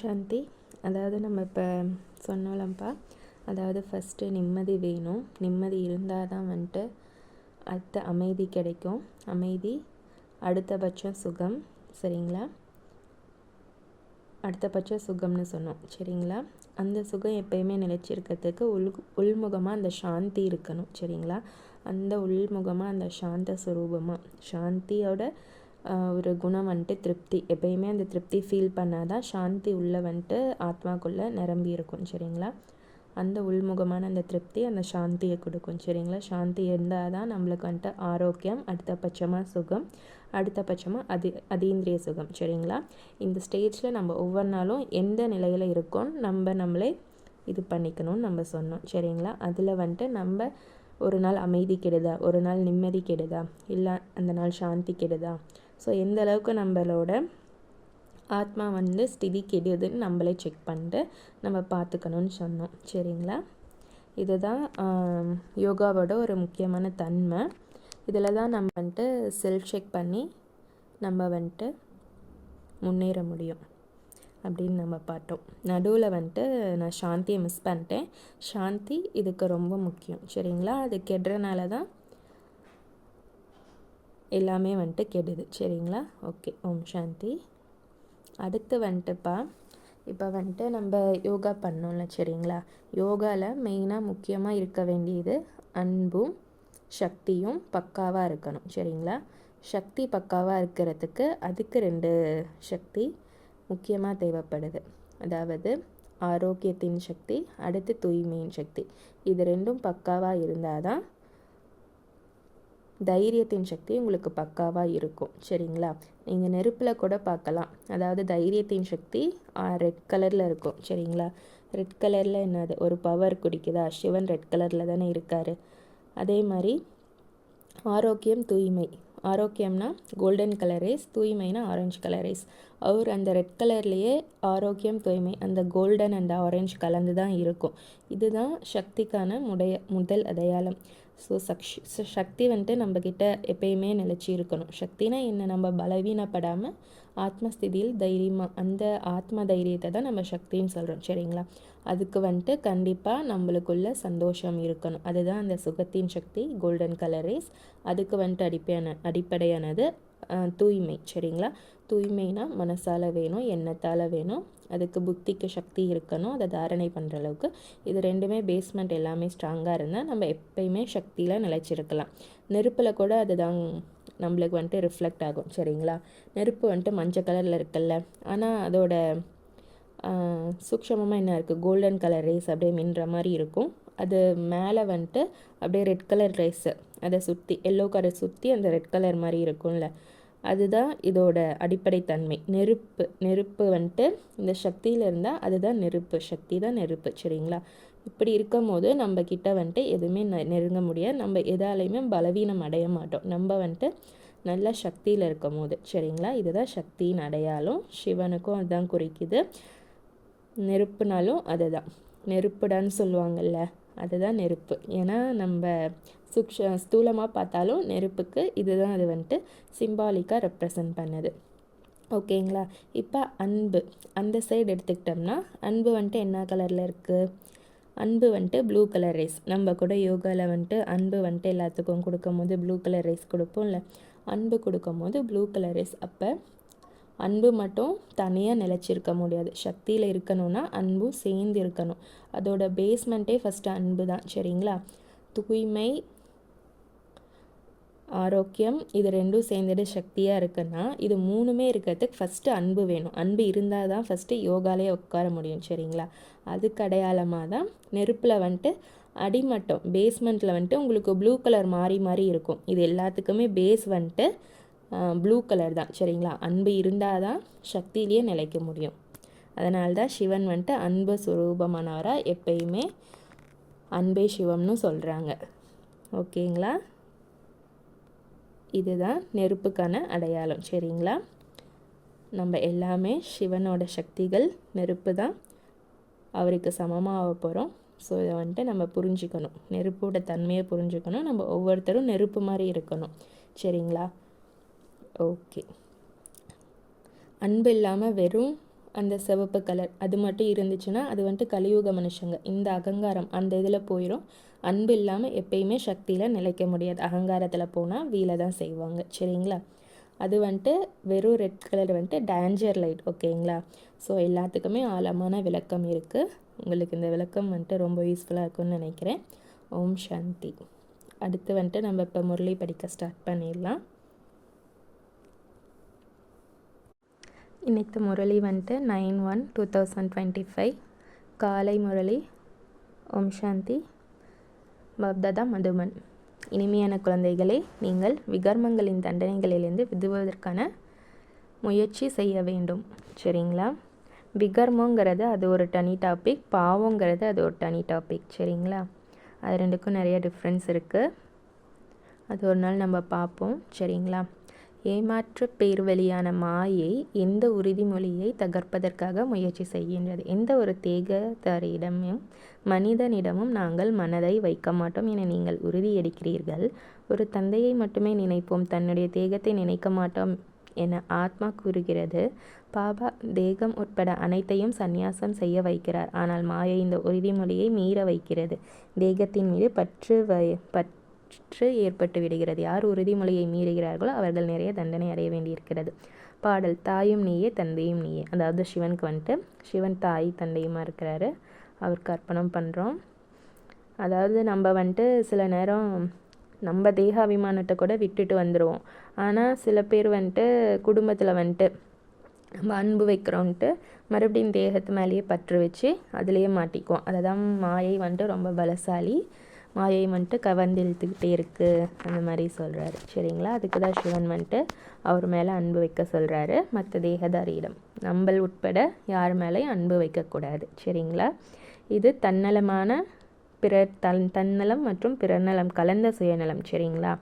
சாந்தி. அதாவது நம்ம இப்போ சொன்னோம்லப்பா, அதாவது ஃபஸ்ட்டு நிம்மதி வேணும். நிம்மதி இருந்தால் தான் வந்துட்டு அடுத்த அமைதி கிடைக்கும். அமைதி அடுத்தபட்சம் சுகம். சரிங்களா? அடுத்தபட்ச சுகம்னு சொன்னோம். சரிங்களா? அந்த சுகம் எப்பயுமே நிலைச்சிருக்கிறதுக்கு உள்முகமாக அந்த சாந்தி இருக்கணும். சரிங்களா? அந்த உள்முகமாக அந்த சாந்த சுரூபமாக சாந்தியோட ஒரு குணம் வந்துட்டு திருப்தி. எப்பயுமே அந்த திருப்தி ஃபீல் பண்ணால் தான் சாந்தி உள்ளே வந்துட்டு ஆத்மாக்குள்ளே நிரம்பி இருக்கும். சரிங்களா? அந்த உள்முகமான அந்த திருப்தி அந்த சாந்தியை கொடுக்கும். சரிங்களா? சாந்தி இருந்தால் தான் நம்மளுக்கு வந்துட்டு ஆரோக்கியம், அடுத்தபட்சமாக சுகம், அடுத்தபட்சமாக அதீந்திரிய சுகம். சரிங்களா? இந்த ஸ்டேஜில் நம்ம ஒவ்வொரு நாளும் எந்த நிலையில் இருக்கோன்னு நம்மளே இது பண்ணிக்கணும்னு நம்ம சொன்னோம். சரிங்களா? அதில் வந்துட்டு நம்ம ஒரு நாள் அமைதி கெடுதா, ஒரு நாள் நிம்மதி கெடுதா, இல்லை அந்த நாள் சாந்தி கெடுதா, ஸோ எந்த அளவுக்கு நம்மளோட ஆத்மா ஸ்திதி கெடுதுன்னு நம்மளே செக் பண்ணிட்டு நம்ம பார்த்துக்கணும்னு சொன்னோம். சரிங்களா? இதுதான் யோகாவோட ஒரு முக்கியமான தன்மை. இதில் தான் நம்ம செல்ஃப் செக் பண்ணி நம்ம முன்னேற முடியும் அப்படின்னு நம்ம பார்த்தோம். நடுவில் நான் சாந்தியை மிஸ் பண்ணிட்டேன். சாந்தி இதுக்கு ரொம்ப முக்கியம். சரிங்களா? அது கெடுறனால தான் எல்லாமே கெடுது. சரிங்களா? ஓகே. ஓம் சாந்தி. அடுத்து இப்போ நம்ம யோகா பண்ணோம்ல. சரிங்களா? யோகாவில் மெயினாக முக்கியமாக இருக்க வேண்டியது அன்பும் சக்தியும் பக்காவாக இருக்கணும். சரிங்களா? சக்தி பக்காவாக இருக்கிறதுக்கு அதுக்கு 2 சக்தி முக்கியமாக தேவைப்படுது. அதாவது ஆரோக்கியத்தின் சக்தி, அடுத்து தூய்மையின் சக்தி. இது 2ம் பக்காவாக இருந்தால் தான் தைரியத்தின் சக்தி உங்களுக்கு பக்காவாக இருக்கும். சரிங்களா? நீங்கள் நெருப்பில் கூட பார்க்கலாம். அதாவது தைரியத்தின் சக்தி ரெட் கலரில் இருக்கும். சரிங்களா? ரெட் கலரில் என்னது ஒரு பவர் குடிக்குதா? சிவன் ரெட் கலரில் தானே இருக்கார். அதே மாதிரி ஆரோக்கியம், தூய்மை. ஆரோக்கியம்னா கோல்டன் கலர் ரைஸ், தூய்மைனா ஆரஞ்சு கலர் ரைஸ். அவர் அந்த ரெட் கலர்லேயே ஆரோக்கியம், தூய்மை அந்த கோல்டன் அண்ட் ஆரஞ்சு கலந்து தான் இருக்கும். இதுதான் சக்திக்கான முதல் அடையாளம். ஸோ சக்தி நம்மக்கிட்ட எப்பயுமே நிலச்சி இருக்கணும். சக்தினா என்ன? நம்ம பலவீனப்படாமல் ஆத்மஸ்திதியில் தைரியமாக, அந்த ஆத்ம தைரியத்தை தான் நம்ம சக்தின்னு சொல்கிறோம். சரிங்களா? அதுக்கு கண்டிப்பாக நம்மளுக்குள்ள சந்தோஷம் இருக்கணும். அதுதான் அந்த சுகத்தின் சக்தி, கோல்டன் கலர் ரேஸ். அதுக்கு அடிப்படையானது தூய்மை. சரிங்களா? தூய்மைனா மனசால் வேணும், எண்ணத்தால் வேணும், அதுக்கு புத்திக்கு சக்தி இருக்கணும், அதை தாரணை பண்ணுற அளவுக்கு. இது 2மே பேஸ்மெண்ட் எல்லாமே ஸ்ட்ராங்காக இருந்தால் நம்ம எப்பயுமே சக்தியில் நிலைச்சிருக்கலாம். நெருப்பில் கூட அதுதான் நம்மளுக்கு ரிஃப்ளெக்ட் ஆகும். சரிங்களா? நெருப்பு மஞ்சள் கலரில் இருக்குல்ல, ஆனால் அதோட சூக்ஷமமாக என்ன இருக்குது? கோல்டன் கலர் ரேஸ் அப்படியே மின்ற மாதிரி இருக்கும். அது மேலே அப்படியே ரெட் கலர் ரேஸு அதை சுற்றி எல்லோ கலர் சுற்றி அந்த ரெட் கலர் மாதிரி இருக்கும்ல, அதுதான் இதோட அடிப்படை தன்மை. நெருப்பு இந்த சக்தியில் இருந்தால் அதுதான் நெருப்பு, சக்தி தான் நெருப்பு. சரிங்களா? இப்படி இருக்கும் போது நம்ம கிட்ட எதுவுமே நெருங்க முடியாது. நம்ம எதாலையுமே பலவீனம் அடைய மாட்டோம். நம்ம நல்ல சக்தியில் இருக்கும் போது. சரிங்களா? இதுதான் சக்தியின் அடையாளம். சிவனுக்கும் அதுதான் குறிக்குது. நெருப்புனாலும் அதுதான் நெருப்புடான்னு சொல்லுவாங்கள்ல, அதுதான் நெருப்பு. ஏன்னா நம்ம ஸ்தூலமாக பார்த்தாலும் நெருப்புக்கு இதுதான் அது சிம்பாலிக்காக ரெப்ரசன்ட் பண்ணுது. ஓகேங்களா? இப்போ அன்பு அந்த சைடு எடுத்துக்கிட்டோம்னா அன்பு என்ன கலரில் இருக்குது? அன்பு ப்ளூ கலர் ரைஸ். நம்ம கூட யோகாவில் அன்பு எல்லாத்துக்கும் கொடுக்கும் போது ப்ளூ கலர் ரைஸ் கொடுப்போம்ல, அன்பு கொடுக்கும் போது ப்ளூ கலர் ரைஸ். அப்போ அன்பு மட்டும் தனியாக நிலச்சிருக்க முடியாது. சக்தியில் இருக்கணும்னா அன்பும் சேர்ந்து இருக்கணும். அதோட பேஸ்மெண்ட்டே ஃபஸ்ட்டு அன்பு தான். சரிங்களா? தூய்மை, ஆரோக்கியம் இது 2ம் சேர்ந்துட்டு சக்தியாக இருக்குன்னா, இது 3மே இருக்கிறதுக்கு ஃபஸ்ட்டு அன்பு வேணும். அன்பு இருந்தால் தான் ஃபஸ்ட்டு யோகாலே உட்கார முடியும். சரிங்களா? அதுக்கு அடையாளமாக தான் நெருப்பில் அடிமட்டம் பேஸ்மெண்ட்டில் உங்களுக்கு ப்ளூ கலர் மாறி மாறி இருக்கும். இது எல்லாத்துக்குமே பேஸ் ப்ளூ கலர் தான். சரிங்களா? அன்பு இருந்தால் தான் சக்தியிலேயே நிலைக்க முடியும். அதனால்தான் சிவன் அன்பு சுரூபமானவராக எப்பயுமே அன்பே சிவம்னு சொல்கிறாங்க. ஓகேங்களா? இதுதான் நெருப்புக்கான அடையாளம். சரிங்களா? நம்ம எல்லாமே சிவனோட சக்திகள், நெருப்பு தான். அவருக்கு சமமாக போகிறோம். ஸோ இதை நம்ம புரிஞ்சுக்கணும். நெருப்போட தன்மையை புரிஞ்சுக்கணும். நம்ம ஒவ்வொருத்தரும் நெருப்பு மாதிரி இருக்கணும். சரிங்களா? ஓகே. அன்பு இல்லாமல் வெறும் அந்த சிவப்பு கலர் அது மட்டும் இருந்துச்சுன்னா அது வந்துட்டு கலியுக மனுஷங்க. இந்த அகங்காரம் அந்த இதில் போயிடும். அன்பு இல்லாமல் எப்பயுமே சக்தியில் நிலைக்க முடியாது. அகங்காரத்தில் போனால் வீலை தான் செய்வாங்க. சரிங்களா? அது வந்துட்டு வெறும் ரெட் கலர் வந்துட்டு டேஞ்சர் லைட். ஓகேங்களா? ஸோ எல்லாத்துக்குமே ஆழமான விளக்கம் இருக்குது. உங்களுக்கு இந்த விளக்கம் வந்துட்டு ரொம்ப யூஸ்ஃபுல்லாக இருக்கும்னு நினைக்கிறேன். ஓம் சாந்தி. அடுத்து வந்துட்டு நம்ம இப்போ முரளி படிக்க ஸ்டார்ட் பண்ணிடலாம். இன்றைக்கு முரளி வந்துட்டு 9/1/2025 காலை முரளி. ஓம் சாந்தி. பாப்தாதா மதுபன். இனிமையான குழந்தைகளே, நீங்கள் விகர்மங்களின் தண்டனைகளிலிருந்து விடுவதற்கான முயற்சி செய்ய வேண்டும். சரிங்களா? விகர்மங்கிறது அது ஒரு தனி டாபிக், பாவங்கிறது அது ஒரு தனி டாபிக். சரிங்களா? அது ரெண்டுக்கும் நிறைய டிஃப்ரென்ஸ் இருக்குது. அது ஒரு நாள் நம்ம பார்ப்போம். சரிங்களா? ஏமாற்று பேர்வழியான மாயை எந்த உறுதிமொழியை தகர்ப்பதற்காக முயற்சி செய்கின்றது? எந்த ஒரு தேகதாரியிடமும் மனிதனிடமும் நாங்கள் மனதை வைக்க மாட்டோம் என நீங்கள் உறுதி எடுக்கிறீர்கள். ஒரு தந்தையை மட்டுமே நினைப்போம், தன்னுடைய தேகத்தை நினைக்க மாட்டோம் என ஆத்மா கூறுகிறது. பாபா தேகம் உட்பட அனைத்தையும் சந்நியாசம் செய்ய வைக்கிறார். ஆனால் மாயை இந்த உறுதிமொழியை மீற வைக்கிறது. தேகத்தின் மீது பற்று ஏற்பட்டு விடுகிறது. யார் உறுதிமொழியை மீறுகிறார்களோ அவர்கள் நிறைய தண்டனை அடைய வேண்டியிருக்கிறது. பாடல். தாயும் நீயே தந்தையும் நீயே. அதாவது சிவனுக்கு வந்துட்டு சிவன் தாய் தந்தையுமா இருக்கிறாரு. அவருக்கு அர்ப்பணம் பண்ணுறோம். அதாவது நம்ம வந்துட்டு சில நேரம் நம்ம தேக அபிமானத்தை கூட விட்டுட்டு வந்துடுவோம். ஆனால் சில பேர் வந்துட்டு குடும்பத்தில் வந்துட்டு நம்ம அன்பு வைக்கிறோன்ட்டு மறுபடியும் தேகத்து மேலேயே பற்று வச்சு அதுலேயே மாட்டிக்குவோம். அதை தான் மாயை வந்துட்டு ரொம்ப பலசாலி. மாயை வந்துட்டு கவர்ந்து இழுத்துக்கிட்டே இருக்குது அந்த மாதிரி சொல்கிறாரு. சரிங்களா? அதுக்கு தான் சிவன் வந்துட்டு அவர் மேலே அன்பு வைக்க சொல்கிறாரு. மற்ற தேகதாரியிடம் நம்மள் உட்பட யார் மேலேயும் அன்பு வைக்கக்கூடாது. சரிங்களா? இது தன்னலமான தன்னலம் மற்றும் பிறநலம் கலந்த சுயநலம். சரிங்களா?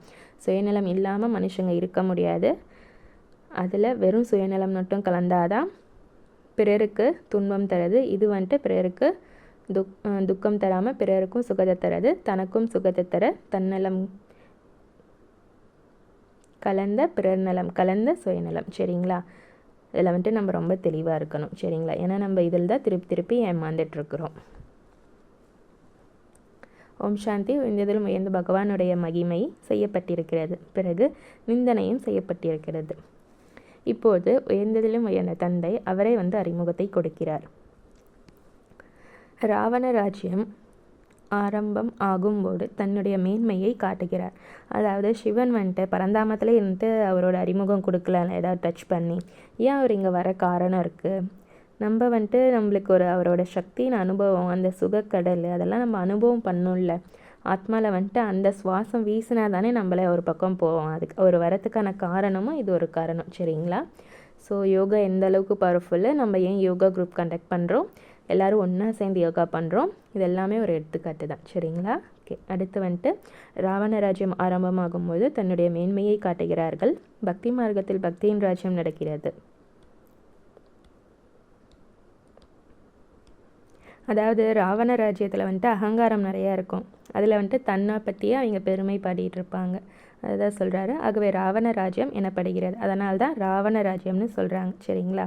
சுயநலம் இல்லாமல் மனுஷங்க இருக்க முடியாது. அதில் வெறும் சுயநலம் மட்டும் கலந்தாதான் பிறருக்கு துன்பம் தருது. இது வந்துட்டு பிறருக்கு துக்கம் தராமல் பிறருக்கும் சுகத்தை தரது, தனக்கும் சுகத்தை தர தன்னலம் கலந்த பிறநலம் கலந்த சுயநலம். சரிங்களா? இதில் வந்துட்டு நம்ம ரொம்ப தெளிவாக இருக்கணும். சரிங்களா? ஏன்னா நம்ம இதில் தான் திருப்பி ஏமாந்துட்டுருக்குறோம். ஓம் சாந்தி. உயர்ந்ததிலும் உயர்ந்த பகவானுடைய மகிமை செய்யப்பட்டிருக்கிறது. பிறகு நிந்தனையும் செய்யப்பட்டிருக்கிறது. இப்போது உயர்ந்ததிலும் உயர்ந்த தந்தை அவரை அறிமுகத்தை கொடுக்கிறார். ராவண ராஜ்யம் ஆரம்பம் ஆகும்போது தன்னுடைய மேன்மையை காட்டுகிறார். அதாவது சிவன் பரந்தாமத்தில் அவரோட அறிமுகம் கொடுக்கல, ஏதாவது டச் பண்ணி. ஏன் அவர் இங்கே வர காரணம் இருக்குது. நம்ம நம்மளுக்கு ஒரு அவரோட சக்தியின் அனுபவம், அந்த சுகக்கடல் அதெல்லாம் நம்ம அனுபவம் பண்ணோம்ல. ஆத்மாவில் அந்த சுவாசம் வீசினா தானே நம்மளே ஒரு பக்கம் போவோம். அதுக்கு ஒரு வரத்துக்கான காரணமும் இது ஒரு காரணம். சரிங்களா? ஸோ யோகா எந்த அளவுக்கு பவர்ஃபுல்லு, நம்ம ஏன் யோகா குரூப் கண்டக்ட் பண்ணுறோம், எல்லோரும் ஒன்றா சேர்ந்து யோகா பண்ணுறோம், இது எல்லாமே ஒரு எடுத்துக்காட்டு தான். சரிங்களா? ஓகே. அடுத்து ராவண ராஜ்யம் ஆரம்பமாகும்போது தன்னுடைய மேன்மையை காட்டுகிறார்கள். பக்தி மார்க்கத்தில் பக்தியின் ராஜ்யம் நடக்கிறது. அதாவது ராவண ராஜ்யத்தில் அகங்காரம் நிறையா இருக்கும். அதில் தன்னை பற்றியே அவங்க பெருமை பாடிட்டு இருப்பாங்க. அதுதான் சொல்கிறாரு. ஆகவே ராவண ராஜ்யம் எனப்படுகிறது. அதனால தான் ராவண ராஜ்யம்னு சொல்கிறாங்க. சரிங்களா?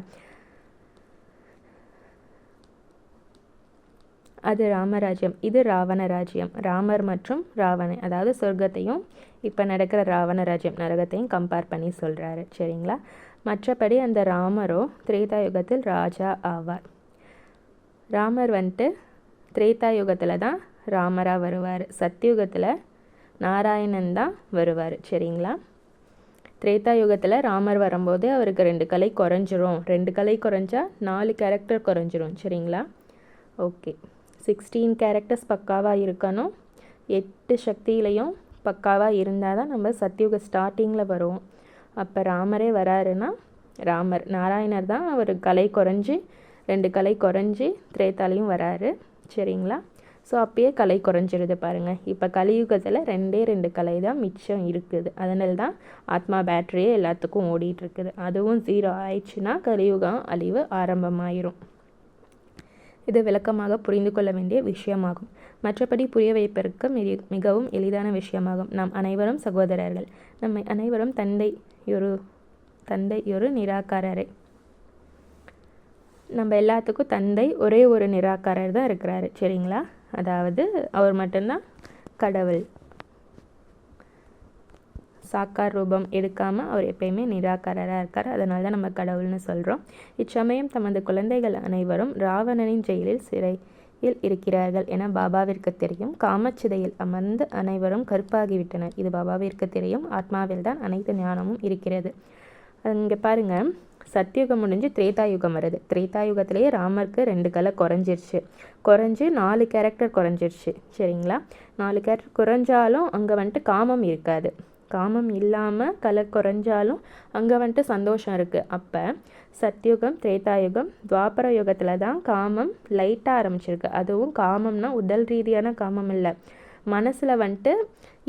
அது ராமராஜ்யம், இது ராவண ராஜ்யம். ராமர் மற்றும் ராவணன், அதாவது சொர்க்கத்தையும் இப்போ நடக்கிற ராவண ராஜ்யம் நரகத்தையும் கம்பேர் பண்ணி சொல்கிறாரு. சரிங்களா? மற்றபடி அந்த ராமரோ திரேதா யுகத்தில் ராஜா ஆவார். ராமர் திரேதா யுகத்தில் தான் ராமராக வருவார். சத்தியுகத்தில் நாராயணன் தான் வருவார். சரிங்களா? திரேதா யுகத்தில் ராமர் வரும்போது அவருக்கு 2 கலை குறைஞ்சிரும். 2 கலை குறைஞ்சா 4 கேரக்டர் குறைஞ்சிரும். சரிங்களா? ஓகே. 16 கேரக்டர்ஸ் பக்காவாக இருக்கணும். 8 சக்தியிலையும் பக்காவாக இருந்தால் தான் நம்ம சத்தியுக ஸ்டார்டிங்கில் வருவோம். அப்போ ராமரே வராருன்னா நாராயணர் தான் அவர் கலை குறைஞ்சி 2 கலை குறைஞ்சி திரேதாலையும் வராரு. சரிங்களா? ஸோ அப்பயே கலை குறைஞ்சிருது பாருங்கள். இப்போ கலியுகத்தில் 2 கலை தான் மிச்சம் இருக்குது. அதனால தான் ஆத்மா பேட்டரியே எல்லாத்துக்கும் ஓடிட்டுருக்குது. அதுவும் 0 ஆயிடுச்சுன்னா கலியுகம் அழிவு ஆரம்பமாயிரும். இது விளக்கமாக புரிந்து கொள்ள வேண்டிய விஷயமாகும். மற்றபடி புரிய வைப்பதற்கு மிகவும் எளிதான விஷயமாகும். நாம் அனைவரும் சகோதரர்கள். நம்மை அனைவரும் தந்தை ஒரு நிராகாரரை நம்ம எல்லாத்துக்கும் தந்தை ஒரே ஒரு நிராகாரர் தான் இருக்கிறாரு. சரிங்களா, அதாவது அவர் மட்டும்தான் கடவுள். சாக்கார் ரூபம் எடுக்காமல் அவர் எப்பயுமே நிராகாரராக இருக்கார். அதனால தான் நம்ம கடவுள்னு சொல்கிறோம். இச்சமயம் தமது குழந்தைகள் அனைவரும் ராவணனின் ஜெயிலில் சிறையில் இருக்கிறார்கள் என பாபாவிற்கு தெரியும். காமச்சிதையில் அமர்ந்து அனைவரும் கருப்பாகிவிட்டனர். இது பாபாவிற்கு தெரியும். ஆத்மாவில் தான் அனைத்து ஞானமும் இருக்கிறது. இங்கே பாருங்கள், சத்தியுகம் முடிஞ்சு திரேதாயுகம் வருது. திரேதாயுகத்திலேயே ராமருக்கு 2 கலை குறைஞ்சி 4 கேரக்டர் குறைஞ்சிருச்சு. சரிங்களா, 4 கேரக்டர் குறைஞ்சாலும் அங்கே வந்துட்டு காமம் இருக்காது. காமம் இல்லாமல் கலை குறைஞ்சாலும் அங்கே வந்துட்டு சந்தோஷம் இருக்குது. அப்போ சத்யுகம், திரேதாயுகம், துவாபர யுகத்தில் தான் காமம் லைட்டாக ஆரம்பிச்சிருக்கு. அதுவும் காமம்னா உடல் ரீதியான காமம் இல்லை, மனசில் வந்துட்டு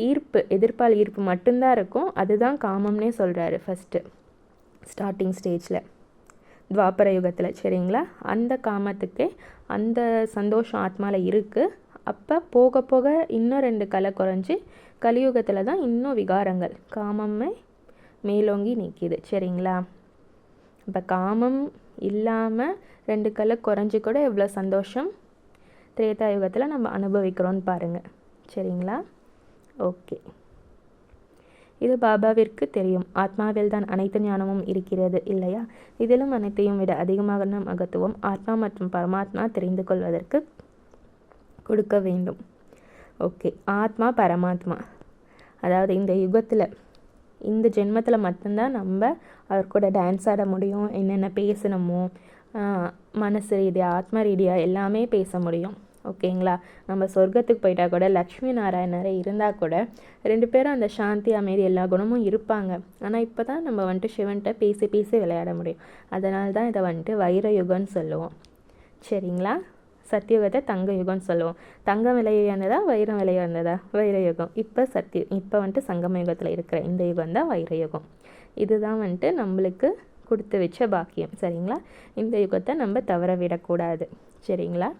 ஈர்ப்பு, எதிர்ப்பால் ஈர்ப்பு மட்டும்தான் இருக்கும். அதுதான் காமம்னே சொல்கிறாரு ஃபஸ்ட்டு ஸ்டார்டிங் ஸ்டேஜில் துவாபர யுகத்தில். சரிங்களா, அந்த காமத்துக்கே அந்த சந்தோஷம் ஆத்மாவில் இருக்குது. அப்போ போக போக இன்னும் 2 கலை குறைஞ்சி கலியுகத்தில் தான் இன்னும் விகாரங்கள் காமமே மேலோங்கி நிற்கிது. சரிங்களா, இப்போ காமம் இல்லாமல் 2 கலை குறைஞ்சி கூட எவ்வளோ சந்தோஷம் திரேதாயுகத்தில் நம்ம அனுபவிக்கிறோன்னு பாருங்கள். சரிங்களா, ஓகே. இது பாபாவிற்கு தெரியும். ஆத்மாவில் தான் அனைத்து ஞானமும் இருக்கிறது இல்லையா. இதிலும் அனைத்தையும் விட அதிகமாக நம் மகத்துவம் ஆத்மா மற்றும் பரமாத்மா தெரிந்து கொள்வதற்கு கொடுக்க வேண்டும். ஓகே, ஆத்மா பரமாத்மா, அதாவது இந்த யுகத்தில் இந்த ஜென்மத்தில் மட்டும்தான் நம்ம அவர் கூட டான்ஸ் ஆட முடியும். என்னென்ன பேசணுமோ மனசு ரீதியாக ஆத்ம ரீதியாக எல்லாமே பேச முடியும். ஓகேங்களா, நம்ம சொர்க்கத்துக்கு போயிட்டால் கூட லக்ஷ்மி நாராயணரே இருந்தால் கூட 2 பேரும் அந்த சாந்தி அமைதி எல்லா குணமும் இருப்பாங்க. ஆனால் இப்போ தான் நம்ம வந்துட்டு சிவன்கிட்ட பேசி பேசி விளையாட முடியும். அதனால தான் இதை வந்துட்டு வைர யுகம்னு சொல்லுவோம். சரிங்களா, சத்தியுகத்தை தங்க யுகம்னு சொல்லுவோம். தங்கம் விலை உயர்ந்ததா வைரம் விலை உயர்ந்ததா? வைர யுகம். இப்போ வந்துட்டு சங்கம யுகத்தில் இருக்கிற இந்த யுகம் தான் வைர யுகம். இதுதான் வந்துட்டு நம்மளுக்கு கொடுத்து வச்ச பாக்கியம். சரிங்களா, இந்த யுகத்தை நம்ம தவற விடக்கூடாது. சரிங்களா,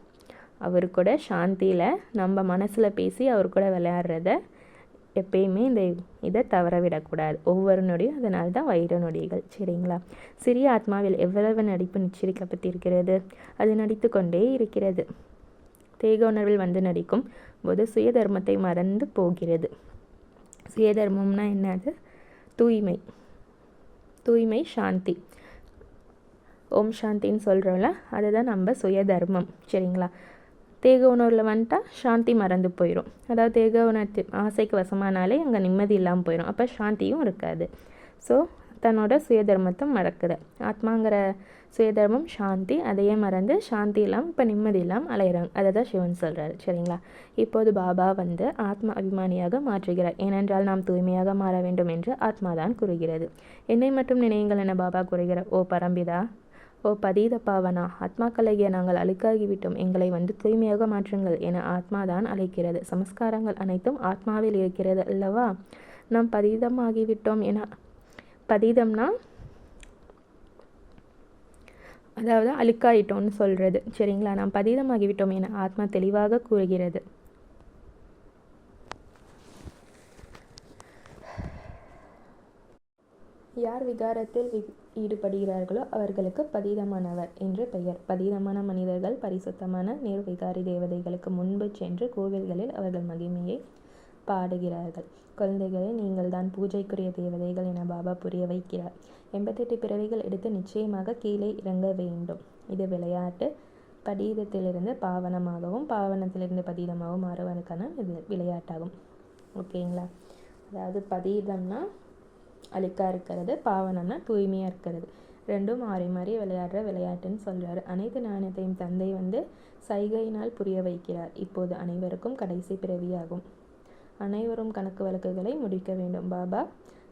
அவர் கூட சாந்தியில் நம்ம மனசில் பேசி அவர் கூட விளையாடுறத எப்பயுமே இதை தவற விடக்கூடாது. ஒவ்வொரு நொடியும் அதனால தான் வைர நொடிகள். சரிங்களா, சிறிய ஆத்மாவில் எவ்வளவு நடிப்பு நிச்சயிக்கப்பட்டிருக்கிறது. அது நடித்து கொண்டே இருக்கிறது. தேக உணர்வில் வந்து நடிக்கும் போது சுய தர்மத்தை மறந்து போகிறது. சுய தர்மம்னா என்னது? தூய்மை, தூய்மை, சாந்தி. ஓம் சாந்தின்னு சொல்கிறோம்ல, அதுதான் நம்ம சுய தர்மம். சரிங்களா, தேக உணர்வில் வந்துட்டா சாந்தி மறந்து போயிடும். அதாவது தேக உணர்ச்சி ஆசைக்கு வசமானாலே அங்கே நிம்மதி இல்லாமல் போயிடும். அப்போ சாந்தியும் இருக்காது. ஸோ தன்னோட சுயதர்மத்தை மறக்குது. ஆத்மாங்கிற சுயதர்மம் சாந்தி, அதையே மறந்து சாந்தி இல்லாமல் இப்போ நிம்மதி இல்லாமல் அலையிறாங்க. அதை தான் சிவன் சொல்கிறாரு. சரிங்களா, இப்போது பாபா வந்து ஆத்மா அபிமானியாக மாற்றுகிறார். ஏனென்றால் நாம் தூய்மையாக மாற வேண்டும் என்று ஆத்மாதான் கூறுகிறது. என்னை மட்டும் நினையுங்கள் என பாபா கூறுகிறார். ஓ பரம்பிதா, ஓ பதீத பாவனா, ஆத்மாக்களாகிய நாங்கள் அழுக்காகிவிட்டோம், எங்களை வந்து தூய்மையாக மாற்றுங்கள் என ஆத்மாதான் அழைக்கிறது. சமஸ்காரங்கள் அனைத்தும் ஆத்மாவில் இருக்கிறது அல்லவா. நாம் பதீதமாகிவிட்டோம் என, பதீதம்னா அதாவது அழுக்காயிட்டோம்னு சொல்கிறது. சரிங்களா, நாம் பதீதமாகிவிட்டோம் என ஆத்மா தெளிவாக கூறுகிறது. யார் விகாரத்தில் ஈடுபடுகிறார்களோ அவர்களுக்கு பதீதமானவர் என்று பெயர். பதீதமான மனிதர்கள் பரிசுத்தமான நிர்விகாரி தேவதைகளுக்கு முன்பு சென்று கோவில்களில் அவர்கள் மகிமையை பாடுகிறார்கள். குழந்தைகளே, நீங்கள் தான் பூஜைக்குரிய தேவதைகள் என பாபா புரிய வைக்கிறார். 88 பிறவிகள் எடுத்து நிச்சயமாக கீழே இறங்க வேண்டும். இது விளையாட்டு. பதீதத்திலிருந்து பாவனமாகவும் பாவனத்திலிருந்து பதீதமாகவும் மாறுவதற்கான இது விளையாட்டாகும். ஓகேங்களா, அதாவது பதீதம்னா அழுக்காக இருக்கிறது, பாவனம்னா தூய்மையாக இருக்கிறது. ரெண்டும் மாறி மாறி விளையாடுற விளையாட்டுன்னு சொல்கிறாரு. அனைத்து ஞானத்தையும் தந்தை வந்து சைகையினால் புரிய வைக்கிறார். இப்போது அனைவருக்கும் கடைசி பிறவியாகும். அனைவரும் கணக்கு வழக்குகளை முடிக்க வேண்டும். பாபா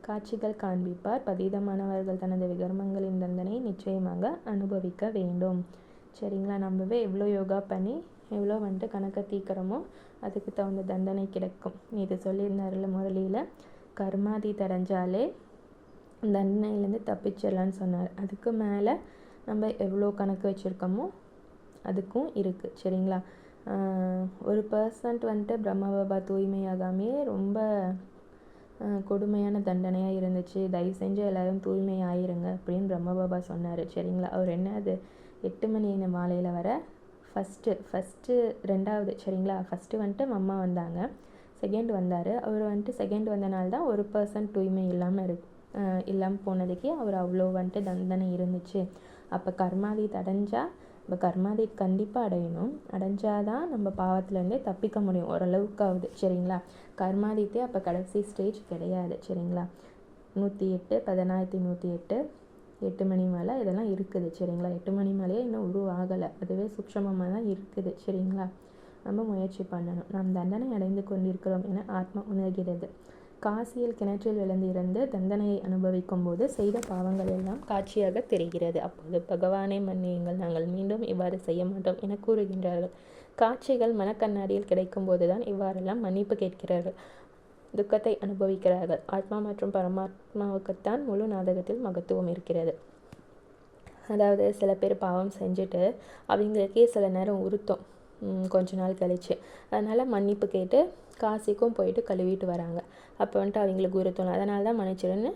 காட்சிகள் காண்பிப்பார். பதீதமானவர்கள் தனது விகர்மங்களின் தண்டனை நிச்சயமாக அனுபவிக்க வேண்டும். சரிங்களா, நம்மவே எவ்வளோ யோகா பண்ணி எவ்வளோ வந்துட்டு கணக்கை தீக்கிறோமோ அதுக்கு தகுந்த தண்டனை கிடைக்கும். இது சொல்லியிருந்தாருல முரளியில், கர்மாதி தடைஞ்சாலே தண்டனையிலேருந்து தப்பிச்சிடலான்னு சொன்னார். அதுக்கு மேலே நம்ம எவ்வளோ கணக்கு வச்சுருக்கோமோ அதுக்கும் இருக்குது. சரிங்களா, ஒரு பர்சன்ட் வந்துட்டு பிரம்ம பாபா தூய்மையாகாமே ரொம்ப கொடுமையான தண்டனையாக இருந்துச்சு. தயவு செஞ்சு எல்லோரும் தூய்மை ஆயிருங்க அப்படின்னு பிரம்ம பாபா சொன்னார். சரிங்களா, அவர் என்ன அது 8 மணி மாலையில் வர ஃபஸ்ட்டு 2வது சரிங்களா. ஃபஸ்ட்டு வந்துட்டு அம்மா வந்தாங்க, செகண்ட் வந்தார். அவர் வந்துட்டு செகண்ட் வந்தனால தான் ஒரு பர்சன் தூய்மை இல்லாமல் போனதுக்கே அவர் அவ்வளோ வந்துட்டு தண்டனை இருந்துச்சு. அப்போ கர்மாதீத் அடைஞ்சால் இப்போ கர்மாதீத் கண்டிப்பாக அடைஞ்சாதான் நம்ம பாவத்துலேருந்தே தப்பிக்க முடியும் ஓரளவுக்காவது சரிங்களா. கர்மாதீத்தே அப்போ கடைசி ஸ்டேஜ் கிடையாது சரிங்களா. 108 10108 8 மணி மேலே இதெல்லாம் இருக்குது சரிங்களா. 8 மணி மேலேயே இன்னும் உருவாகலை, அதுவே சூட்சமமாக தான் இருக்குது சரிங்களா. நம்ம முயற்சி பண்ணணும். நாம் தண்டனை அடைந்து கொண்டிருக்கிறோம் என ஆத்மா உணர்கிறது. காசியில் கிணற்றில் விழுந்து இறந்து தண்டனையை அனுபவிக்கும் போது செய்த பாவங்கள் எல்லாம் காட்சியாக தெரிகிறது. அப்போது பகவானை மன்னியுங்கள், நாங்கள் மீண்டும் இவ்வாறு செய்ய மாட்டோம் என கூறுகின்றார்கள். காட்சிகள் மனக்கண்ணாடியில் கிடைக்கும் போதுதான் இவ்வாறெல்லாம் மன்னிப்பு கேட்கிறார்கள், துக்கத்தை அனுபவிக்கிறார்கள். ஆத்மா மற்றும் பரமாத்மாவுக்குத்தான் முழு நாடகத்தில் மகத்துவம் இருக்கிறது. அதாவது சில பேர் பாவம் செஞ்சுட்டு அவங்களுக்கே சில நேரம் உறுத்தும் கொஞ்ச நாள் கழிச்சு, அதனால் மன்னிப்பு கேட்டு காசிக்கும் போயிட்டு கழுவிட்டு வராங்க. அப்போ வந்துட்டு அவங்களுக்கு உறுத்தணும், அதனால தான் மன்னிச்சிடுன்னு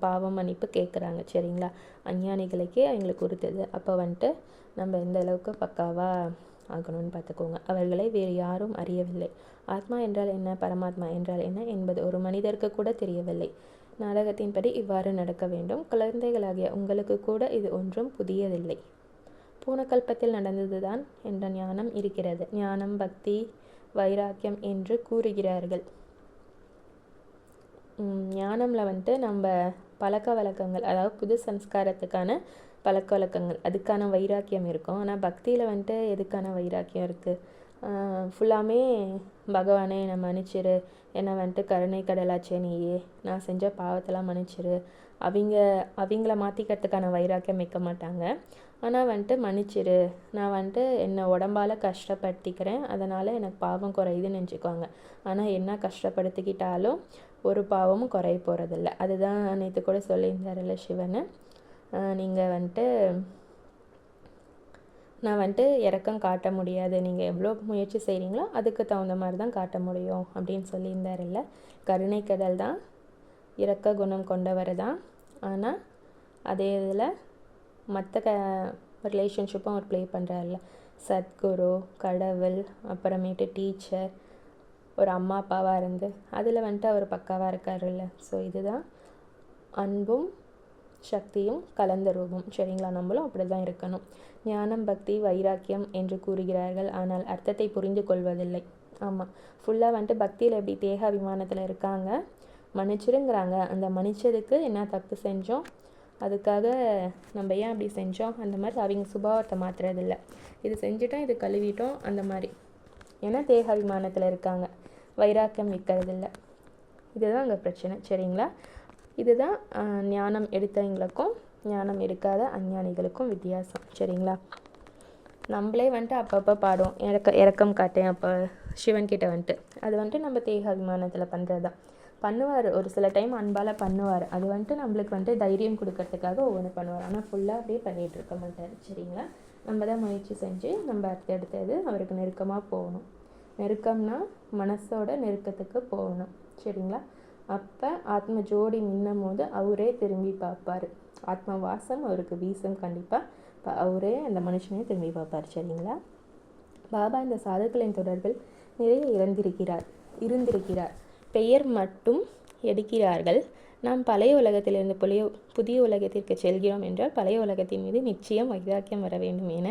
பாவம் மன்னிப்பு கேட்குறாங்க சரிங்களா. அஞ்ஞானிகளுக்கே அவங்களுக்கு உறுத்துது. அப்போ வந்துட்டு நம்ம எந்த அளவுக்கு பக்காவாக ஆகணும்னு பார்த்துக்கோங்க. அவர்களை வேறு யாரும் அறியவில்லை. ஆத்மா என்றால் என்ன, பரமாத்மா என்றால் என்ன என்பது ஒரு மனிதருக்கு கூட தெரியவில்லை. நாடகத்தின்படி இவ்வாறு நடக்க வேண்டும். குழந்தைகளாகிய உங்களுக்கு கூட இது ஒன்றும் புதியதில்லை. போன கல்பத்தில் நடந்ததுதான் என்ற ஞானம் இருக்கிறது. ஞானம், பக்தி, வைராக்கியம் என்று கூறுகிறார்கள். ஞானம்ல வந்துட்டு நம்ம பழக்க வழக்கங்கள், அதாவது புது சம்ஸ்காரத்துக்கான பழக்க வழக்கங்கள், அதுக்கான வைராக்கியம் இருக்கும். ஆனால் பக்தியில் வந்துட்டு எதுக்கான வைராக்கியம் இருக்குது? ஃபுல்லாமே பகவானே என்னை மன்னிச்சிரு, என்னை வந்துட்டு கருணை கடலாச்சே நீயே, நான் செஞ்ச பாவத்தெல்லாம் மன்னிச்சிரு. அவங்கள மாற்றிக்கிறதுக்கான வைராக்கியம் வைக்க மாட்டாங்க. ஆனால் வந்துட்டு மன்னிச்சிரு, நான் வந்துட்டு என்னை உடம்பால் கஷ்டப்படுத்திக்கிறேன், அதனால் எனக்கு பாவம் குறையுதுன்னு நினச்சிக்குவாங்க. ஆனால் என்ன கஷ்டப்படுத்திக்கிட்டாலும் ஒரு பாவமும் குறைய போகிறதில்ல. அதுதான் நேற்று கூட சொல்லியிருந்தாருல்ல சிவன், நீங்கள் வந்துட்டு நான் வந்துட்டு இரக்கம் காட்ட முடியாது, நீங்கள் எவ்வளோ முயற்சி செய்கிறீங்களோ அதுக்கு தகுந்த மாதிரி தான் காட்ட முடியும் அப்படின்னு சொல்லியிருந்தாருல்ல. கருணை கடல் தான், இரக்க குணம் கொண்டவர் தான். ஆனால் அதே இதில் மற்ற ரிலேஷன்ஷிப்பும் அவர் ப்ளே பண்ணுறாருல்ல. சத்குரு, கடவுள், அப்புறமேட்டு டீச்சர், ஒரு அம்மா அப்பாவாக இருந்து அதில் வந்துட்டு அவர் பக்காவாக இருக்காருல்ல. ஸோ இதுதான் அன்பும் சக்தியும் கலந்த ரூபம் சரிங்களா. நம்மளும் அப்படி தான் இருக்கணும். ஞானம், பக்தி, வைராக்கியம் என்று கூறுகிறார்கள், ஆனால் அர்த்தத்தை புரிந்து கொள்வதில்லை. ஆமாம், ஃபுல்லாக வந்துட்டு பக்தியில் எப்படி தேக அபிமானத்தில் இருக்காங்க, மன்னிச்சிருங்கிறாங்க. அந்த மன்னிச்சதுக்கு என்ன தப்பு செஞ்சோம், அதுக்காக நம்ம ஏன் அப்படி செஞ்சோம், அந்த மாதிரி அவங்க சுபாவத்தை மாற்றுறதில்ல. இது செஞ்சுட்டோம், இது கழுவிட்டோம், அந்த மாதிரி. ஏன்னா தேக அபிமானத்தில் இருக்காங்க, வைராக்கியம் விற்கிறதில்ல. இதுதான் அங்கே பிரச்சனை சரிங்களா. இதுதான் ஞானம் எடுத்தவங்களுக்கும் ஞானம் எடுக்காத அஞ்ஞானிகளுக்கும் வித்தியாசம் சரிங்களா. நம்மளே வந்துட்டு அப்பப்போ பாடுவோம், இறக்கம் காட்டேன் அப்போ சிவன்கிட்ட வந்துட்டு, அது வந்துட்டு நம்ம தேக அபிமானத்தில் பண்ணுறது தான். பண்ணுவார், ஒரு சில டைம் அன்பால் பண்ணுவார், அது வந்துட்டு நம்மளுக்கு வந்துட்டு தைரியம் கொடுக்கறதுக்காக ஒவ்வொன்று பண்ணுவார். ஆனால் ஃபுல்லாக அப்படியே பண்ணிகிட்டு இருக்க மாட்டார் சரிங்களா. நம்ம தான் முயற்சி செஞ்சு நம்ம அடுத்தது அவருக்கு நெருக்கமாக போகணும். நெருக்கம்னா மனசோட நெருக்கத்துக்கு போகணும் சரிங்களா. அப்போ ஆத்ம ஜோடி மின்னும் போது அவரே திரும்பி பார்ப்பார். ஆத்ம வாசம் அவருக்கு வீசும் கண்டிப்பாக. இப்போ அவரே அந்த மனுஷனையும் திரும்பி பார்ப்பார் சரிங்களா. பாபா இந்த சாதுக்களின் தொடர்பில் நிறைய இருந்திருக்கிறார். பெயர் மட்டும் எடுக்கிறார்கள். நாம் பழைய உலகத்திலிருந்து புதிய உலகத்திற்கு செல்கிறோம் என்றால் பழைய உலகத்தின் மீது நிச்சயம் வைராக்கியம் வர வேண்டும் என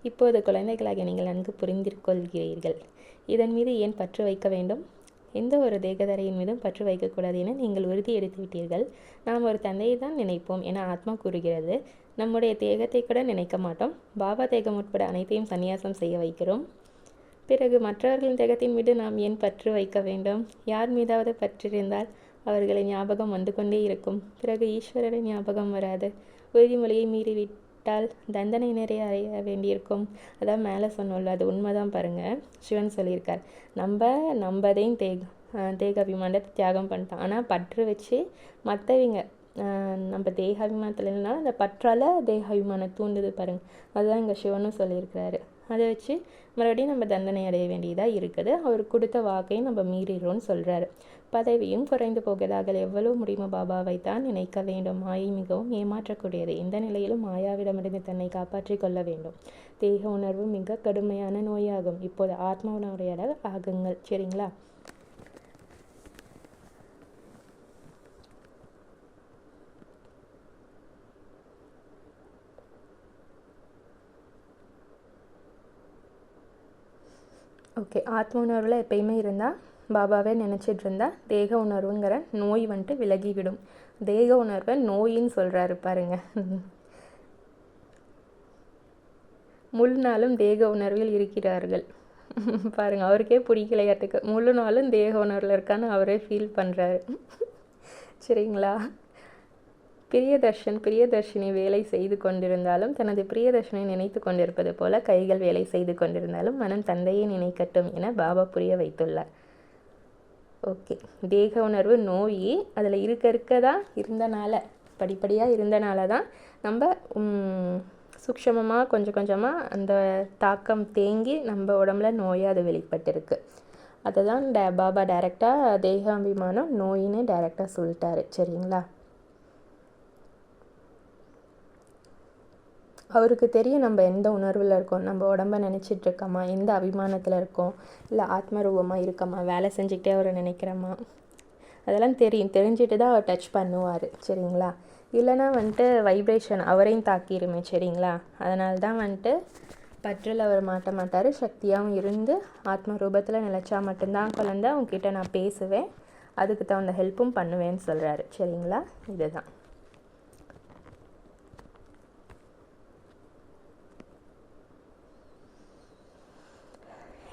இப்போது குழந்தைகளாக நீங்கள் நன்கு புரிந்து கொள்கிறீர்கள். இதன் மீது ஏன் பற்று வைக்க வேண்டும்? எந்த ஒரு தேகதரையின் மீதும் பற்று வைக்கக்கூடாது என நீங்கள் உறுதி எடுத்து விட்டீர்கள். நாம் ஒரு தந்தையை தான் நினைப்போம் என ஆத்மா கூறுகிறது. நம்முடைய தேகத்தை கூட நினைக்க மாட்டோம். பாபா தேகம் உட்பட அனைத்தையும் சந்நியாசம் செய்ய வைக்கிறோம். பிறகு மற்றவர்களின் தேகத்தின் மீது நாம் ஏன் பற்று வைக்க வேண்டும்? யார் மீதாவது பற்றிருந்தால் அவர்களின் ஞாபகம் வந்து கொண்டே இருக்கும். பிறகு ஈஸ்வரரின் ஞாபகம் வராது. உறுதிமொழியை மீறிவிட்டால் தண்டனை நிறைய அடைய வேண்டியிருக்கும். அதான் மேலே சொன்னோம்ல, அது உண்மைதான். பாருங்கள், சிவன் சொல்லியிருக்கார், நம்பதையும் தேக அபிமானத்தை தியாகம் பண்ணிட்டான். ஆனால் பற்று வச்சு மற்றவங்க நம்ம தேகாபிமானத்தில் இல்லைனாலும் அந்த பற்றால் தேகாபிமானம் தூண்டுது பாருங்கள். அதுதான் இங்கே சிவனும் சொல்லியிருக்கிறாரு. அதை வச்சு மறுபடியும் நம்ம தண்டனை அடைய வேண்டியதாக இருக்குது. அவர் கொடுத்த வாக்கையும் நம்ம மீறிடுறோம்னு சொல்கிறாரு. பதவியும் குறைந்து போகிறதாக எவ்வளவு முடியுமோ பாபாவை தான் நினைக்க வேண்டும். மாயை மிகவும் ஏமாற்றக்கூடியது. இந்த நிலையிலும் மாயாவிடமிருந்து தன்னை காப்பாற்றி கொள்ள வேண்டும். தேக உணர்வு மிக கடுமையான நோயாகும். இப்போது ஆத்ம உணர்வுடைய ஆகுங்கள். சரிங்களா? ஓகே, ஆத்ம உணர்வில் எப்பயுமே இருந்தால் பாபாவே நினச்சிட்டு இருந்தால் தேக உணர்வுங்கிற நோய் வந்துட்டு விலகிவிடும். தேக உணர்வை நோயின்னு சொல்கிறாரு பாருங்க. முழு நாளும் தேக உணர்வில் இருக்கிறார்கள் பாருங்கள், அவருக்கே பிடிக்கலையாட்டுக்கு. முழு நாளும் தேக உணர்வில் இருக்கான்னு அவரே ஃபீல் பண்ணுறாரு. சரிங்களா? பிரியதர்ஷினி வேலை செய்து கொண்டிருந்தாலும் தனது பிரியதர்ஷனை நினைத்து கொண்டிருப்பது போல கைகள் வேலை செய்து கொண்டிருந்தாலும் மனம் தந்தையை நினைக்கட்டும் என பாபா புரிய வைத்துள்ளார். ஓகே, தேக உணர்வு நோய் அதில் இருக்கதான் இருந்தனால, படிப்படியாக இருந்தனால தான் நம்ம சூக்ஷமமாக கொஞ்சம் கொஞ்சமாக அந்த தாக்கம் தேங்கி நம்ம உடம்புல நோயாக அது வெளிப்பட்டிருக்கு. அதை தான் பாபா டைரெக்டாக தேகாபிமானம் நோயின்னு டைரெக்டாக சொல்லிட்டாரு. சரிங்களா? அவருக்கு தெரியும் நம்ம எந்த உணர்வில் இருக்கோம், நம்ம உடம்ப நினச்சிட்டு இருக்கோமா, எந்த அபிமானத்தில் இருக்கோம், இல்லை ஆத்மரூபமாக இருக்கோமா, வேலை செஞ்சுக்கிட்டே அவரை நினைக்கிறோமா, அதெல்லாம் தெரியும். தெரிஞ்சுட்டு தான் அவர் டச் பண்ணுவார். சரிங்களா? இல்லைனா வந்துட்டு வைப்ரேஷன் அவரையும் தாக்கிடுமே. சரிங்களா? அதனால தான் வந்துட்டு பற்றில் அவர் மாட்ட மாட்டார். சக்தியாகவும் இருந்து ஆத்ம ரூபத்தில் நிலச்சா மட்டும்தான் குழந்தை உங்ககிட்ட நான் பேசுவேன், அதுக்கு தகுந்த ஹெல்ப்பும் பண்ணுவேன்னு சொல்கிறாரு. சரிங்களா? இதுதான்.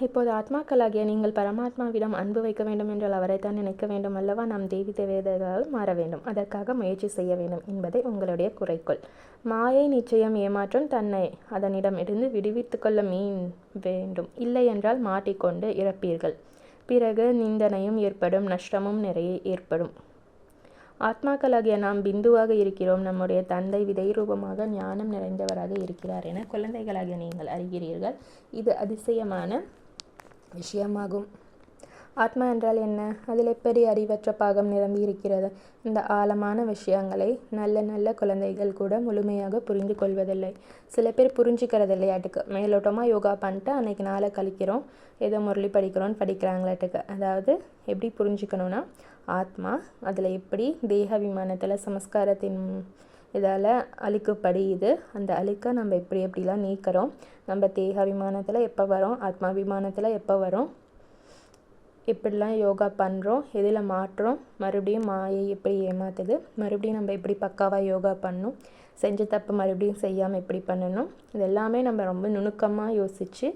இப்போது ஆத்மாக்களாகிய நீங்கள் பரமாத்மாவிடம் அன்பு வைக்க வேண்டும் என்றால் அவரைத்தான் நினைக்க வேண்டும் அல்லவா? நாம் தேவி தேவதைகளால் மாற வேண்டும், அதற்காக முயற்சி செய்ய வேண்டும் என்பதை உங்களுடைய குறைக்கோள். மாயை நிச்சயம் ஏமாற்றம் தன்னை அதனிடம் இருந்து விடுவித்து கொள்ள வேண்டும். இல்லை என்றால் மாட்டிக்கொண்டு இறப்பீர்கள். பிறகு நிந்தனையும் ஏற்படும், நஷ்டமும் நிறைய ஏற்படும். ஆத்மாக்களாகிய நாம் பிந்துவாக இருக்கிறோம். நம்முடைய தந்தை விதை ரூபமாக ஞானம் நிறைந்தவராக இருக்கிறார் என குழந்தைகளாகிய நீங்கள் அறிகிறீர்கள். இது அதிசயமான விஷயமாகும். ஆத்மா என்றால் என்ன? அதில் எப்படி அறிவற்ற பாகம் நிரம்பி இருக்கிறது. இந்த ஆழமான விஷயங்களை நல்ல நல்ல குழந்தைகள் கூட முழுமையாக புரிந்து கொள்வதில்லை. சில பேர் புரிஞ்சுக்கிறதில்லையாட்டுக்கு. மேலோட்டமாக யோகா பண்ணிட்டு அன்றைக்கி நாளை கழிக்கிறோம், ஏதோ முரளி படிக்கிறாங்களாட்டுக்கு. அதாவது எப்படி புரிஞ்சுக்கணுன்னா, ஆத்மா அதில் எப்படி தேகாபிமானத்தில் சமஸ்காரத்தின் இதால் அழுக்கு படியுது, அந்த அழுக்கை நம்ம எப்படிலாம் நீக்கிறோம், நம்ம தேகாபிமானத்தில் எப்போ வரோம், ஆத்மாபிமானத்தில் எப்போ வரோம், எப்படிலாம் யோகா பண்ணுறோம், எதில் மாற்றோம், மறுபடியும் மாயை எப்படி ஏமாத்துது, மறுபடியும் நம்ம எப்படி பக்காவாக யோகா பண்ணணும், செஞ்ச தப்பு மறுபடியும் செய்யாமல் எப்படி பண்ணணும், இது எல்லாமே நம்ம ரொம்ப நுணுக்கமாக யோசித்து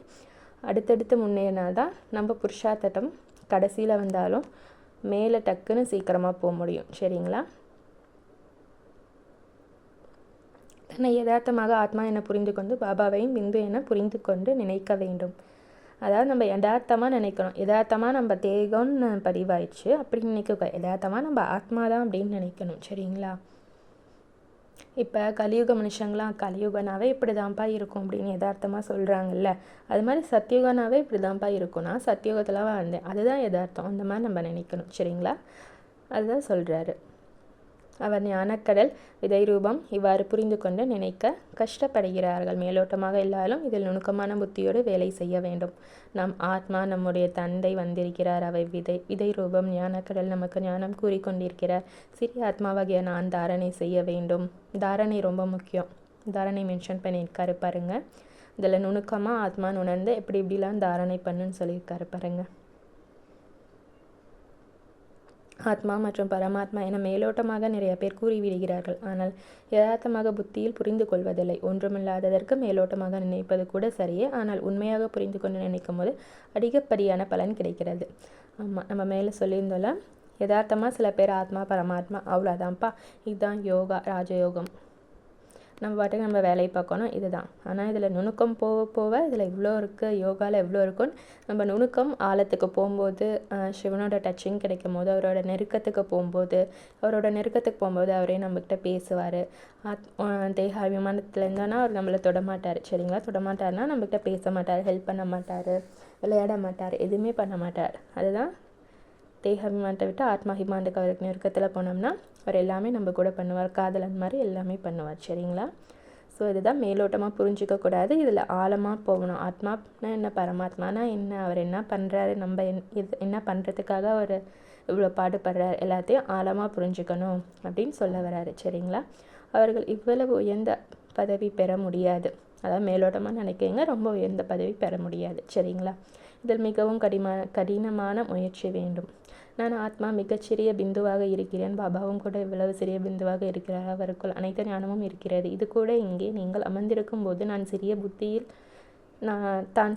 அடுத்தடுத்து முன்னேறினால்தான் நம்ம புருஷார்த்தம் கடைசியில் வந்தாலும் மேலே டக்குன்னு சீக்கிரமாக போக முடியும். சரிங்களா? தன்னை யதார்த்தமாக ஆத்மா என புரிந்து கொண்டு பாபாவையும் பிந்து என புரிந்து கொண்டு நினைக்க வேண்டும். அதாவது நம்ம யதார்த்தமாக நினைக்கணும். யதார்த்தமாக நம்ம தேகம்னு பதிவாயிடுச்சு அப்படி நினைக்க, யதார்த்தமாக நம்ம ஆத்மா தான் அப்படின்னு நினைக்கணும். சரிங்களா? இப்போ கலியுக மனுஷங்களாம் கலியுகனாவே இப்படி தான்ப்பா இருக்கும் அப்படின்னு யதார்த்தமாக சொல்கிறாங்கல்ல, அது மாதிரி சத்தியுகனாவே இப்படி தான்ப்பா இருக்கும்னா சத்தியுகத்தில் வாழ்ந்தேன், அதுதான் யதார்த்தம். அந்த மாதிரி நம்ம நினைக்கணும். சரிங்களா? அதுதான் சொல்கிறாரு. அவர் ஞானக்கடல் விதை ரூபம் இவ்வாறு புரிந்து கொண்டு நினைக்க கஷ்டப்படுகிறார்கள். மேலோட்டமாக இல்லாலும் இதில் நுணுக்கமான புத்தியோடு வேலை செய்ய வேண்டும். நம் ஆத்மா நம்முடைய தந்தை வந்திருக்கிறார், அவை விதை ரூபம் ஞானக்கடல் நமக்கு ஞானம் கூறிக்கொண்டிருக்கிறார். சிறிய ஆத்மாவாகிய நான் தாரணை செய்ய வேண்டும். தாரணை ரொம்ப முக்கியம். தாரணை மென்ஷன் பண்ணியிருக்காரு பாருங்க. இதில் நுணுக்கமாக ஆத்மான்னு உணர்ந்து எப்படிலாம் தாரணை பண்ணுன்னு சொல்லியிருக்காரு பாருங்க. ஆத்மா மற்றும் பரமாத்மா என மேலோட்டமாக நிறைய பேர் கூறிவிடுகிறார்கள். ஆனால் யதார்த்தமாக புத்தியில் புரிந்து கொள்வதில்லை. ஒன்றுமில்லாததற்கு மேலோட்டமாக நினைப்பது கூட சரியே, ஆனால் உண்மையாக புரிந்து கொண்டு நினைக்கும் போது அதிகப்படியான பலன் கிடைக்கிறது. ஆமாம், நம்ம மேலே சொல்லியிருந்தோம்ல, யதார்த்தமாக சில பேர் ஆத்மா பரமாத்மா அவ்வளோதான்ப்பா, இதுதான் யோகா ராஜயோகம், நம்ம பாட்டுக்கு நம்ம வேலையை பார்க்கணும், இதுதான். ஆனால் இதில் நுணுக்கம் போக போக இதில் இவ்வளோ இருக்குது, யோகாவில் எவ்வளோ இருக்குன்னு நம்ம நுணுக்கம் ஆழத்துக்கு போகும்போது, சிவனோட டச்சிங் கிடைக்கும் போது, அவரோட நெருக்கத்துக்கு போகும்போது அவரே நம்மக்கிட்ட பேசுவார். தேக அபிமானத்தில் இருந்தோன்னா அவர் நம்மளை தொடமாட்டார், சரிங்களா. தொடமாட்டார்னா நம்மக்கிட்ட பேச மாட்டார், ஹெல்ப் பண்ண மாட்டார், விளையாட மாட்டார், எதுவுமே பண்ண மாட்டார். அதுதான் தேகாபிமானத்தை விட்டு ஆத்மாபிமானத்துக்கு அவருக்கு நெருக்கத்தில் போனோம்னா அவர் எல்லாமே நம்ம கூட பண்ணுவார், காதலன் மாதிரி எல்லாமே பண்ணுவார், சரிங்களா. ஸோ இதுதான் மேலோட்டமாக புரிஞ்சிக்கக்கூடாது, இதில் ஆழமாக போகணும். ஆத்மானா என்ன, பரமாத்மானா என்ன, அவர் என்ன பண்ணுறாரு, நம்ம என்ன பண்ணுறதுக்காக அவர் இவ்வளோ பாடுபடுறார், எல்லாத்தையும் ஆழமாக புரிஞ்சுக்கணும் அப்படின்னு சொல்ல வராரு, சரிங்களா. அவர்கள் இவ்வளவு உயர்ந்த பதவி பெற முடியாது, அதாவது மேலோட்டமாக நினைக்கிறீங்க, ரொம்ப உயர்ந்த பதவி பெற முடியாது, சரிங்களா. இதில் மிகவும் கடினமான முயற்சி வேண்டும். நான் ஆத்மா மிகச்சிறிய பிந்துவாக இருக்கிறேன், பாபாவும் கூட இவ்வளவு சிறிய பிந்துவாக இருக்கிறார், அவருக்குள் அனைத்து ஞானமும் இருக்கிறது. இது கூட இங்கே நீங்கள் அமர்ந்திருக்கும் போது தான்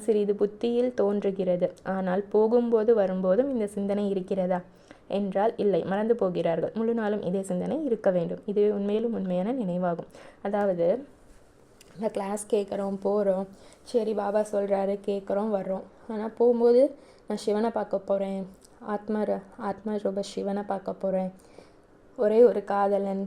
சிறிது புத்தியில் தோன்றுகிறது. ஆனால் போகும்போது வரும்போதும் இந்த சிந்தனை இருக்கிறதா என்றால் இல்லை, மறந்து போகிறார்கள். முழு நாளும் இதே சிந்தனை இருக்க வேண்டும். இதுவே உண்மையிலும் உண்மையான நினைவாகும். அதாவது இந்த கிளாஸ் கேட்குறோம், போகிறோம், சரி பாபா சொல்கிறாரு, கேட்குறோம், வர்றோம். ஆனால் போகும்போது நான் சிவனை பார்க்க போகிறேன், ஆத்ம ரூப சிவனை பார்க்க போகிறேன், ஒரே ஒரு காதலன்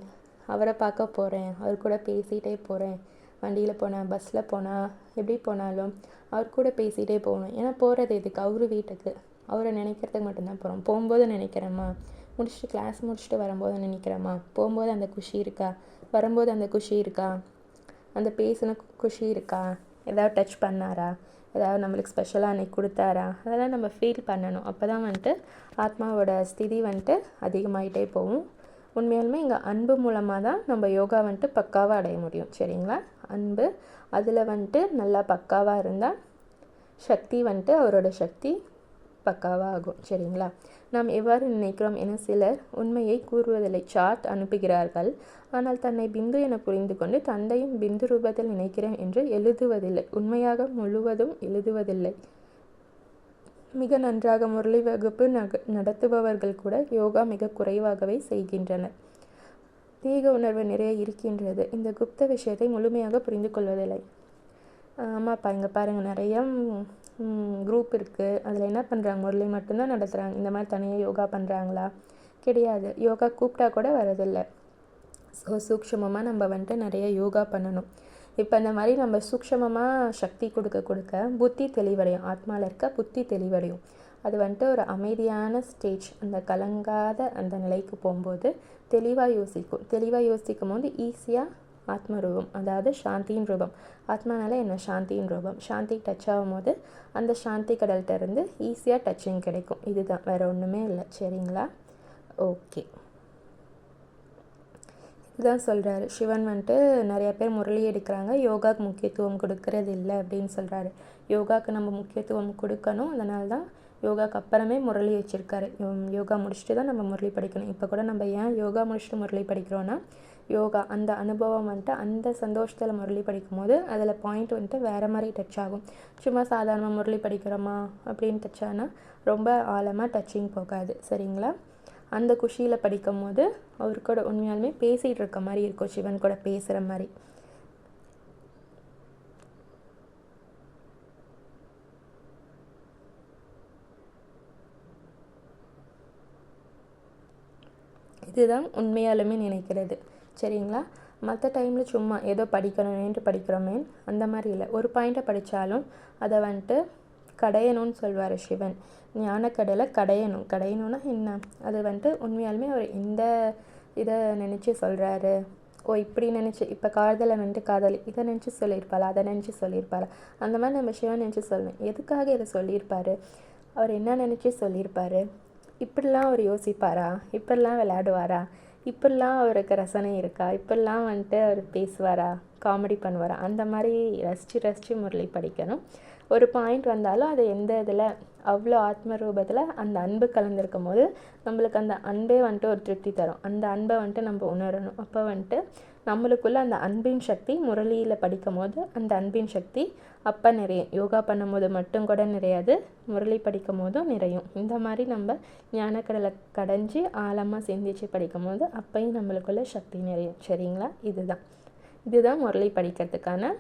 அவரை பார்க்க போகிறேன், அவர் கூட பேசிகிட்டே போகிறேன், வண்டியில் போனேன், பஸ்ஸில் போனால், எப்படி போனாலும் அவர் கூட பேசிகிட்டே போகணும். ஏன்னா போகிறது எதுக்கு, அவரு வீட்டுக்கு, அவரை நினைக்கிறதுக்கு மட்டும்தான் போகிறோம். போகும்போது நினைக்கிறேம்மா, கிளாஸ் முடிச்சுட்டு வரும்போது நினைக்கிறேம்மா, போகும்போது அந்த குஷி இருக்கா, வரும்போது அந்த குஷி இருக்கா, அந்த பேசின குஷி இருக்கா, ஏதாவது டச் பண்ணாரா, ஏதாவது நம்மளுக்கு ஸ்பெஷலாக அன்றைக்கி கொடுத்தாரா, அதெல்லாம் நம்ம ஃபீல் பண்ணணும். அப்போ தான் ஆத்மாவோட ஸ்திதி அதிகமாகிட்டே போகும். உண்மையாலுமே இங்கே அன்பு மூலமாக தான் நம்ம யோகா பக்காவாக அடைய முடியும், சரிங்களா. அன்பு அதில் நல்லா பக்காவாக இருந்தால் சக்தி அவரோட சக்தி பக்காவாக ஆகும், சரிங்களா. நாம் எவ்வாறு நினைக்கிறோம் என சிலர் உண்மையை கூறுவதில்லை, சார்ட் அனுப்புகிறார்கள். ஆனால் தன்னை பிந்து என புரிந்து கொண்டு தந்தையும் பிந்து ரூபத்தில் நினைக்கிறேன் என்று எழுதுவதில்லை, உண்மையாக முழுவதும் எழுதுவதில்லை. மிக நன்றாக முரளி வகுப்பு நடத்துபவர்கள் கூட யோகா மிக குறைவாகவே செய்கின்றனர். தீக உணர்வு நிறைய இருக்கின்றது, இந்த குப்த விஷயத்தை முழுமையாக புரிந்து கொள்வதில்லை. ஆமாப்பா, இங்கே பாருங்கள், நிறைய குரூப் இருக்குது, அதில் என்ன பண்ணுறாங்க, முரளி மட்டும்தான் நடத்துகிறாங்க. இந்த மாதிரி தனியாக யோகா பண்ணுறாங்களா, கிடையாது. யோகா கூப்பிட்டா கூட வரதில்லை. ஸோ சூக்ஷமமாக நம்ம நிறைய யோகா பண்ணணும். இப்போ இந்த மாதிரி நம்ம சூக்ஷமமாக சக்தி கொடுக்க புத்தி தெளிவடையும், ஆத்மாவில் இருக்க புத்தி தெளிவடையும். அது ஒரு அமைதியான ஸ்டேஜ், அந்த கலங்காத அந்த நிலைக்கு போகும்போது தெளிவாக யோசிக்கும் போது ஈஸியாக ஆத்மரூபம், அதாவது சாந்தியின் ரூபம். ஆத்மானால என்ன, சாந்தியின் ரூபம். சாந்தி டச் ஆகும்போது அந்த சாந்தி கடல்கிட்ட இருந்து ஈஸியாக டச்சிங் கிடைக்கும். இதுதான், வேறு ஒன்றுமே இல்லை, சரிங்களா. ஓகே, இதுதான் சொல்கிறாரு சிவன். நிறைய பேர் முரளி எடுக்கிறாங்க, யோகாவுக்கு முக்கியத்துவம் கொடுக்கறது இல்லை அப்படின்னு சொல்கிறாரு. யோகாவுக்கு நம்ம முக்கியத்துவம் கொடுக்கணும், அதனால தான் யோகாவுக்கு அப்புறமே முரளி வச்சுருக்காரு. யோகா முடிச்சுட்டு தான் நம்ம முரளி படிக்கணும். இப்போ கூட நம்ம ஏன் யோகா முடிச்சுட்டு முரளி படிக்கிறோன்னா, யோகா அந்த அனுபவம் அந்த சந்தோஷத்தில் முரளி படிக்கும் போது அதில் பாயிண்ட் வேறு மாதிரி டச் ஆகும். சும்மா சாதாரணமாக முரளி படிக்கிறோமா அப்படின்னு டச் ஆனால் ரொம்ப ஆழமாக டச்சிங் போகாது, சரிங்களா. அந்த குஷியில் படிக்கும் போது அவர் கூட உண்மையாலுமே பேசிகிட்டு இருக்க மாதிரி இருக்கும், சிவன் கூட பேசுகிற மாதிரி. இதுதான் உண்மையாலுமே நினைக்கிறது, சரிங்களா. மற்ற டைமில் சும்மா ஏதோ படிக்கிறோமே அந்த மாதிரி இல்லை. ஒரு பாயிண்ட்டை படித்தாலும் அதை கடையணும்னு சொல்வார் சிவன். ஞானக்கடலை கடையணும்னா என்ன, அது உண்மையாலுமே அவர் எந்த இதை நினச்சி சொல்கிறாரு, இப்படி நினச்சி, இப்போ காதலை காதலி இதை நினச்சி சொல்லியிருப்பாளா, அதை நினச்சி சொல்லியிருப்பாளா, அந்த மாதிரி நம்ம சிவன் நினச்சி சொல்லணும். எதுக்காக இதை சொல்லியிருப்பார், அவர் என்ன நினச்சி சொல்லியிருப்பார், இப்படிலாம் அவர் யோசிப்பாரா, இப்படிலாம் விளையாடுவாரா, இப்படிலாம் அவருக்கு ரசனை இருக்கா, இப்படிலாம் அவர் பேசுவாரா, காமெடி பண்ணுவாரா, அந்த மாதிரி ரசித்து முரளி படிக்கணும். ஒரு பாயிண்ட் வந்தாலும் அது எந்த இதில் அவ்வளோ ஆத்ம ரூபத்தில் அந்த அன்பு கலந்துருக்கும் போது நம்மளுக்கு அந்த அன்பே ஒரு திருப்தி தரும். அந்த அன்பை நம்ம உணரணும். அப்போ நம்மளுக்குள்ளே அந்த அன்பின் சக்தி முரளியில் படிக்கும் போது அந்த அன்பின் சக்தி அப்போ நிறையும். யோகா பண்ணும்போது மட்டும் கூட நிறையாது, முரளி படிக்கும் போதும் நிறையும். இந்த மாதிரி நம்ம ஞானக்கடலை கடைஞ்சி ஆழமாக சிந்திச்சு படிக்கும் போது அப்பையும் நம்மளுக்குள்ள சக்தி நிறையும், சரிங்களா. இதுதான் இதுதான் முரளி படிக்கிறதுக்கான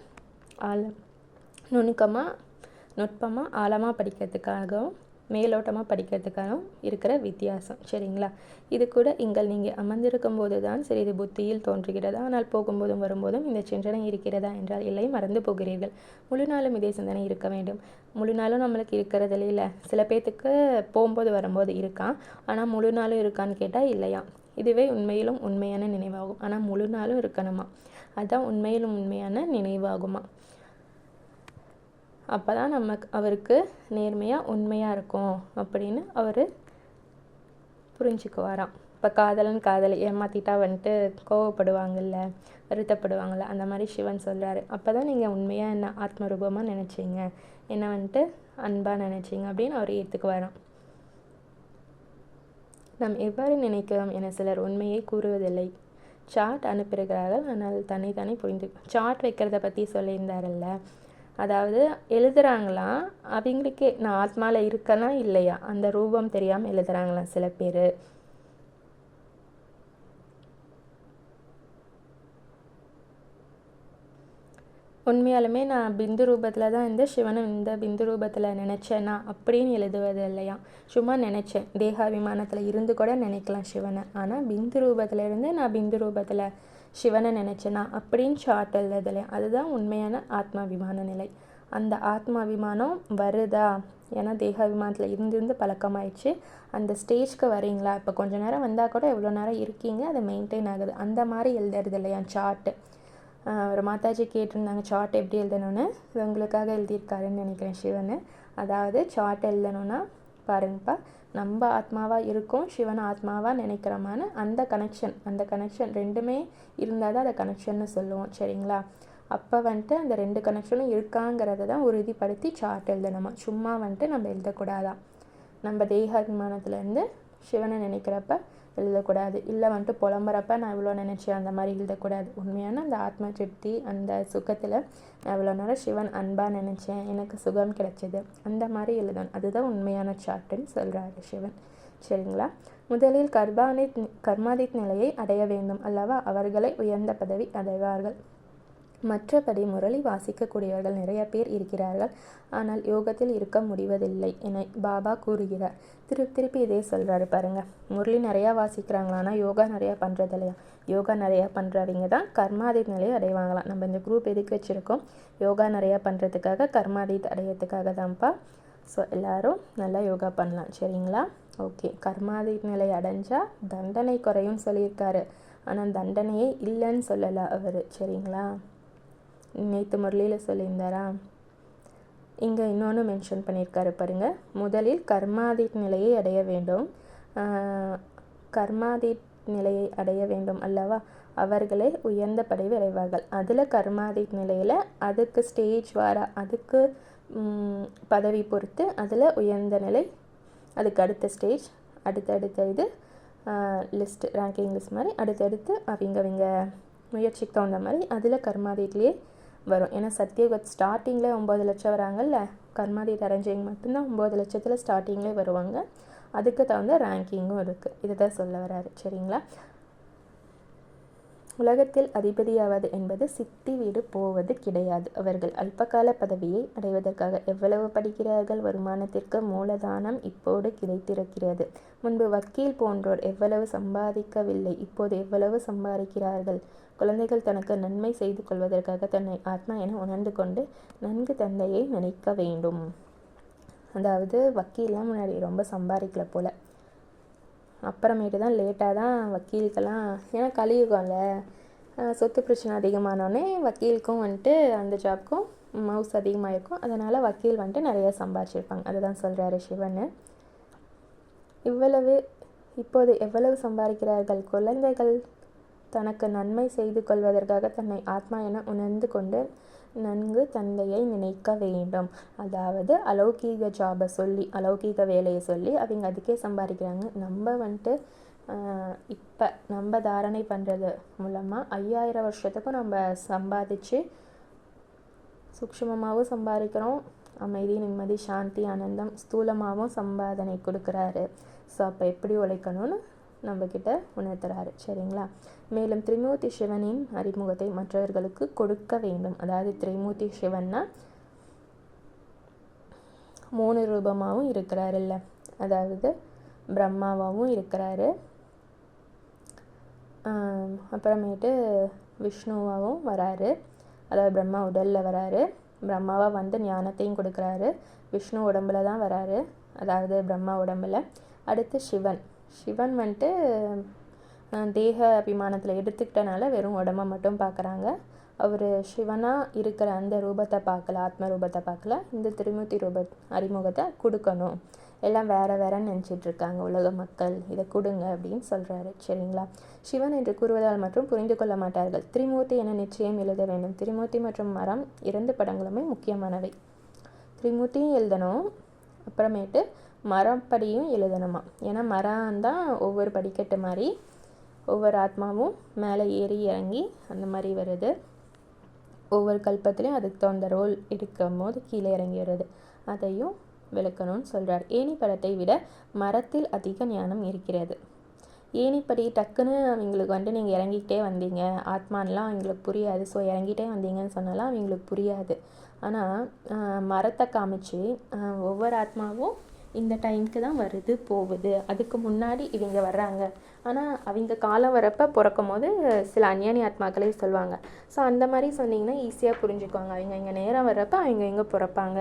நுட்பமாக ஆழமாக படிக்கிறதுக்காகவும் மேலோட்டமாக படிக்கிறதுக்காகவும் இருக்கிற வித்தியாசம். சரிங்களா? இது கூட நீங்கள் அமர்ந்திருக்கும் போது தான் சிறிது புத்தியில் தோன்றுகிறதா, ஆனால் போகும்போதும் வரும்போதும் இந்த சிந்தனை இருக்கிறதா என்றால் இல்லை, மறந்து போகிறீர்கள். முழு நாளும் இதே சிந்தனை இருக்க வேண்டும். முழு நாளும் நம்மளுக்கு இருக்கிறது இல்லை. சில பேர்த்துக்கு போகும்போது வரும்போது இருக்கான், ஆனால் முழு நாளும் இருக்கான்னு கேட்டால் இல்லையா. இதுவே உண்மையிலும் உண்மையான நினைவாகும். ஆனால் முழு நாளும் இருக்கணுமா, அதுதான் உண்மையிலும் உண்மையான நினைவாகுமா. அப்போ தான் அவருக்கு நேர்மையாக உண்மையாக இருக்கும் அப்படின்னு அவர் புரிஞ்சுக்குவாராம். இப்போ காதலை ஏமாற்றிட்டா வந்துட்டு கோவப்படுவாங்கல்ல, வருத்தப்படுவாங்கள்ல, அந்த மாதிரி சிவன் சொல்கிறாரு. அப்போ தான் நீங்கள் உண்மையாக என்ன ஆத்மரூபமாக நினச்சிங்க, என்ன வந்துட்டு அன்பாக நினச்சிங்க அப்படின்னு அவர் ஏற்றுக்குவாராம். நாம் எவ்வாறு நினைக்கிறோம் என சிலர் உண்மையை கூறுவதில்லை. சார்ட் அனுப்புகிறார்கள், ஆனால் தன்னைத்தானே புரிந்து. சார்ட் வைக்கிறத பற்றி சொல்லியிருந்தாரல்ல, அதாவது எழுதுகிறாங்களாம், அவங்களுக்கே நான் ஆத்மாவில் இருக்கேனா இல்லையா அந்த ரூபம் தெரியாமல் எழுதுகிறாங்களாம் சில பேர். உண்மையாலுமே நான் பிந்து ரூபத்தில் தான் சிவனை இந்த பிந்து ரூபத்தில் நினச்சேனா அப்படின்னு எழுதுவது இல்லையா. சும்மா நினச்சேன், தேகாபிமானத்தில் இருந்து கூட நினைக்கலாம் சிவனை, ஆனால் பிந்து ரூபத்தில் இருந்து நான் பிந்து ரூபத்தில் சிவனை நினச்சேனா அப்படின்னு சார்ட் எழுதுறது இல்லையா. அதுதான் உண்மையான ஆத்மாபிமான நிலை. அந்த ஆத்மாபிமானம் வருதா, ஏன்னா தேகாபிமானத்தில் இருந்து பழக்கமாயிடுச்சு. அந்த ஸ்டேஜ்க்கு வரீங்களா, இப்போ கொஞ்சம் நேரம் வந்தால் கூட எவ்வளோ நேரம் இருக்கீங்க, அது மெயின்டைன் ஆகுது. அந்த மாதிரி எழுதுறது இல்லையா சார்ட்டு. ஒரு மாதாஜி கேட்டிருந்தாங்க சார்ட் எப்படி எழுதணும்னு, இது உங்களுக்காக எழுதியிருக்காருன்னு நினைக்கிறேன் சிவன். அதாவது சார்ட் எழுதணுன்னா பாருங்கப்பா, நம்ம ஆத்மாவாக இருக்கும், சிவன் ஆத்மாவாக நினைக்கிறோமான அந்த கனெக்ஷன் ரெண்டுமே இருந்தால் தான் அதை கனெக்ஷன்னு சொல்லுவோம். சரிங்களா? அப்போ வந்துட்டு அந்த 2 கனெக்ஷனும் இருக்காங்கிறத தான் உறுதிப்படுத்தி சார்ட் எழுதணுமா. சும்மா வந்துட்டு நம்ம எழுதக்கூடாதான். நம்ம தேகாபிமானத்துலேருந்து சிவனை நினைக்கிறப்ப எழுதக்கூடாது, இல்லை வந்துட்டு புலம்புறப்ப நான் இவ்வளோ நினச்சேன் அந்த மாதிரி எழுதக்கூடாது. உண்மையான அந்த ஆத்ம திருப்தி, அந்த சுகத்தில் நான் இவ்வளோ நேரம் சிவன் அன்பாக நினச்சேன், எனக்கு சுகம் கிடைச்சது, அந்த மாதிரி எழுதணும். அதுதான் உண்மையான சார்ட்டுன்னு சொல்கிறாரு சிவன். சரிங்களா? முதலில் கர்மாதித் நிலையை அடைய வேண்டும் அல்லவா, அவர்களை உயர்ந்த பதவி அடைவார்கள். மற்றபடி முரளி வாசிக்கக்கூடியவர்கள் நிறைய பேர் இருக்கிறார்கள், ஆனால் யோகத்தில் இருக்க முடிவதில்லை என பாபா கூறுகிறார். திருப்பி இதே சொல்கிறாரு பாருங்க. முரளி நிறையா வாசிக்கிறாங்களா, ஆனால் யோகா நிறையா பண்ணுறது இல்லையா. யோகா நிறையா பண்ணுறவங்க தான் கர்மாதீத் நிலையை அடைவாங்களாம். நம்ம இந்த குரூப் எதுக்கு வச்சுருக்கோம், யோகா நிறையா பண்ணுறதுக்காக, கர்மாதீத் அடையிறதுக்காக தான்ப்பா. ஸோ எல்லோரும் நல்லா யோகா பண்ணலாம். சரிங்களா? ஓகே. கர்மாதீத் நிலை அடைஞ்சால் தண்டனை குறையும்னு சொல்லியிருக்காரு, ஆனால் தண்டனையே இல்லைன்னு சொல்லலை அவர். சரிங்களா? நேற்று முரளியில் சொல்லியிருந்தாரா. இங்கே இன்னொன்று மென்ஷன் பண்ணியிருக்காரு பாருங்கள். முதலில் கர்மாதீத் நிலையை அடைய வேண்டும், கர்மாதீத் நிலையை அடைய வேண்டும் அல்லவா, அவர்களே உயர்ந்த பதவி அடைவார்கள். அதில் கர்மாதீத் நிலையில் அதுக்கு ஸ்டேஜ் அதுக்கு பதவி பொறுத்து அதில் உயர்ந்த நிலை, அதுக்கு அடுத்த ஸ்டேஜ், அடுத்தடுத்த இது லிஸ்ட்டு, ரேங்கிங் லிஸ்ட் மாதிரி அடுத்தடுத்து அவங்க முயற்சிக்கு தகுந்த மாதிரி அதில் கர்மாதீத்லேயே வரும். ஏன்னா சத்தியயுகத் ஸ்டார்டிங்கில் 9 லட்சம் வராங்கல்ல, கர்மாதீத் அடைஞ்சவங்க மட்டும்தான் 9 லட்சத்தில் ஸ்டார்டிங்லேயே வருவாங்க. அதுக்கு தகுந்த ரேங்கிங்கும் இருக்குது. இதை தான் சொல்ல வராரு. சரிங்களா? உலகத்தில் அதிபதியாவது என்பது சித்தி வீடு போவது கிடையாது. அவர்கள் அல்பகால பதவியை அடைவதற்காக எவ்வளவு படிக்கிறார்கள். வருமானத்திற்கு மூலதானம் இப்போது கிடைத்திருக்கிறது. முன்பு வக்கீல் போன்றோர் எவ்வளவு சம்பாதிக்கவில்லை, இப்போது எவ்வளவு சம்பாதிக்கிறார்கள். குழந்தைகள் தனக்கு நன்மை செய்து கொள்வதற்காக தன்னை ஆத்மா என உணர்ந்து கொண்டு நன்கு தந்தையை நினைக்க வேண்டும். அதாவது வக்கீல்லாம் முன்னாடி ரொம்ப சம்பாதிக்கல போல், அப்புறமேட்டு தான் லேட்டாக தான் வக்கீலுக்கெல்லாம், ஏன்னா கலியுகம்ல சொத்து பிரச்சனை அதிகமானோடனே வக்கீலுக்கும் வந்துட்டு அந்த ஜாப்க்கும் மவுஸ் அதிகமாக இருக்கும். அதனால் வக்கீல் வந்துட்டு நிறைய சம்பாதிச்சிருப்பாங்க. அதுதான் சொல்கிறாரு சிவன். இப்போது எவ்வளவு சம்பாதிக்கிறார்கள். குழந்தைகள் தனக்கு நன்மை செய்து கொள்வதற்காக தன்னை ஆத்மா என உணர்ந்து கொண்டு நன்கு தந்தையை நினைக்க வேண்டும். அதாவது அலௌகீக ஜாபை சொல்லி, அலௌகீக வேலையை சொல்லி அவங்க அதுக்கே சம்பாதிக்கிறாங்க. நம்ம வந்துட்டு இப்போ நம்ம தாரணை பண்ணுறது மூலமாக 5000 வருஷத்துக்கும் நம்ம சம்பாதிச்சு சூக்ஷ்மமாகவும் சம்பாதிக்கிறோம். அமைதி, நிம்மதி, சாந்தி, ஆனந்தம் ஸ்தூலமாகவும் சம்பாதனை கொடுக்குறாரு. ஸோ அப்போ எப்படி உழைக்கணும்னு நம்மக்கிட்ட உணர்த்துறாரு. சரிங்களா? மேலும் திரிமூர்த்தி சிவனின் அறிமுகத்தை மற்றவர்களுக்கு கொடுக்க வேண்டும். அதாவது திரிமூர்த்தி சிவன்னா 3 ரூபமாகவும் இருக்கிறாரு இல்லை, அதாவது பிரம்மாவாகவும் இருக்கிறாரு, அப்புறமேட்டு விஷ்ணுவாகவும் வராரு. அதாவது பிரம்மா உடலில் வராரு, பிரம்மாவாக வந்து ஞானத்தையும் கொடுக்குறாரு, விஷ்ணு உடம்புல தான் வராரு, அதாவது பிரம்மா உடம்பில். அடுத்து சிவன் வந்துட்டு தேக அபிமானத்தில் எடுத்துக்கிட்டனால வெறும் உடம்பை மட்டும் பார்க்குறாங்க. அவர் சிவனாக இருக்கிற அந்த ரூபத்தை பார்க்கல, ஆத்ம ரூபத்தை பார்க்கல. இந்த திரிமூர்த்தி அறிமுகத்தை கொடுக்கணும், எல்லாம் வேறன்னு நினச்சிட்ருக்காங்க உலக மக்கள், இதை கொடுங்க அப்படின்னு சொல்கிறாரு. சரிங்களா? சிவன் என்று கூறுவதால் மற்றும் புரிந்து கொள்ள மாட்டார்கள். திரிமூர்த்தி என நிச்சயம் எழுத வேண்டும். திரிமூர்த்தி மற்றும் மரம் 2 படங்களுமே முக்கியமானவை. திரிமூர்த்தியும் எழுதணும், அப்புறமேட்டு மரப்படியும் எழுதணுமா. ஏன்னா மரம் தான் ஒவ்வொரு படிக்கட்டு மாதிரி ஒவ்வொரு ஆத்மாவும் மேலே ஏறி இறங்கி அந்த மாதிரி வருது. ஒவ்வொரு கல்பத்துலேயும் அதுக்கு தகுந்த ரோல் எடுக்கும் போது கீழே இறங்கி வருது. அதையும் விளக்கணும்னு சொல்கிறார். ஏணிப்படத்தை விட மரத்தில் அதிக ஞானம் இருக்கிறது. ஏணிப்படி டக்குன்னு அவங்களுக்கு வந்துட்டு நீங்கள் இறங்கிக்கிட்டே வந்தீங்க, ஆத்மானெலாம் அவங்களுக்கு புரியாது. ஸோ இறங்கிட்டே வந்தீங்கன்னு சொன்னாலும் அவங்களுக்கு புரியாது. ஆனால் மரத்தை காமிச்சு ஒவ்வொரு ஆத்மாவும் இந்த டைமுக்கு தான் வருது போகுது, அதுக்கு முன்னாடி இவங்க வர்றாங்க. ஆனால் அவங்க காலம் வரப்போ பிறக்கும் போது சில அஞ்ஞானி ஆத்மாக்களே சொல்லுவாங்க. ஸோ அந்த மாதிரி சொன்னிங்கன்னா ஈஸியாக புரிஞ்சுக்குவாங்க. அவங்க இங்கே நேரம் வர்றப்போ அவங்க எங்கே பிறப்பாங்க,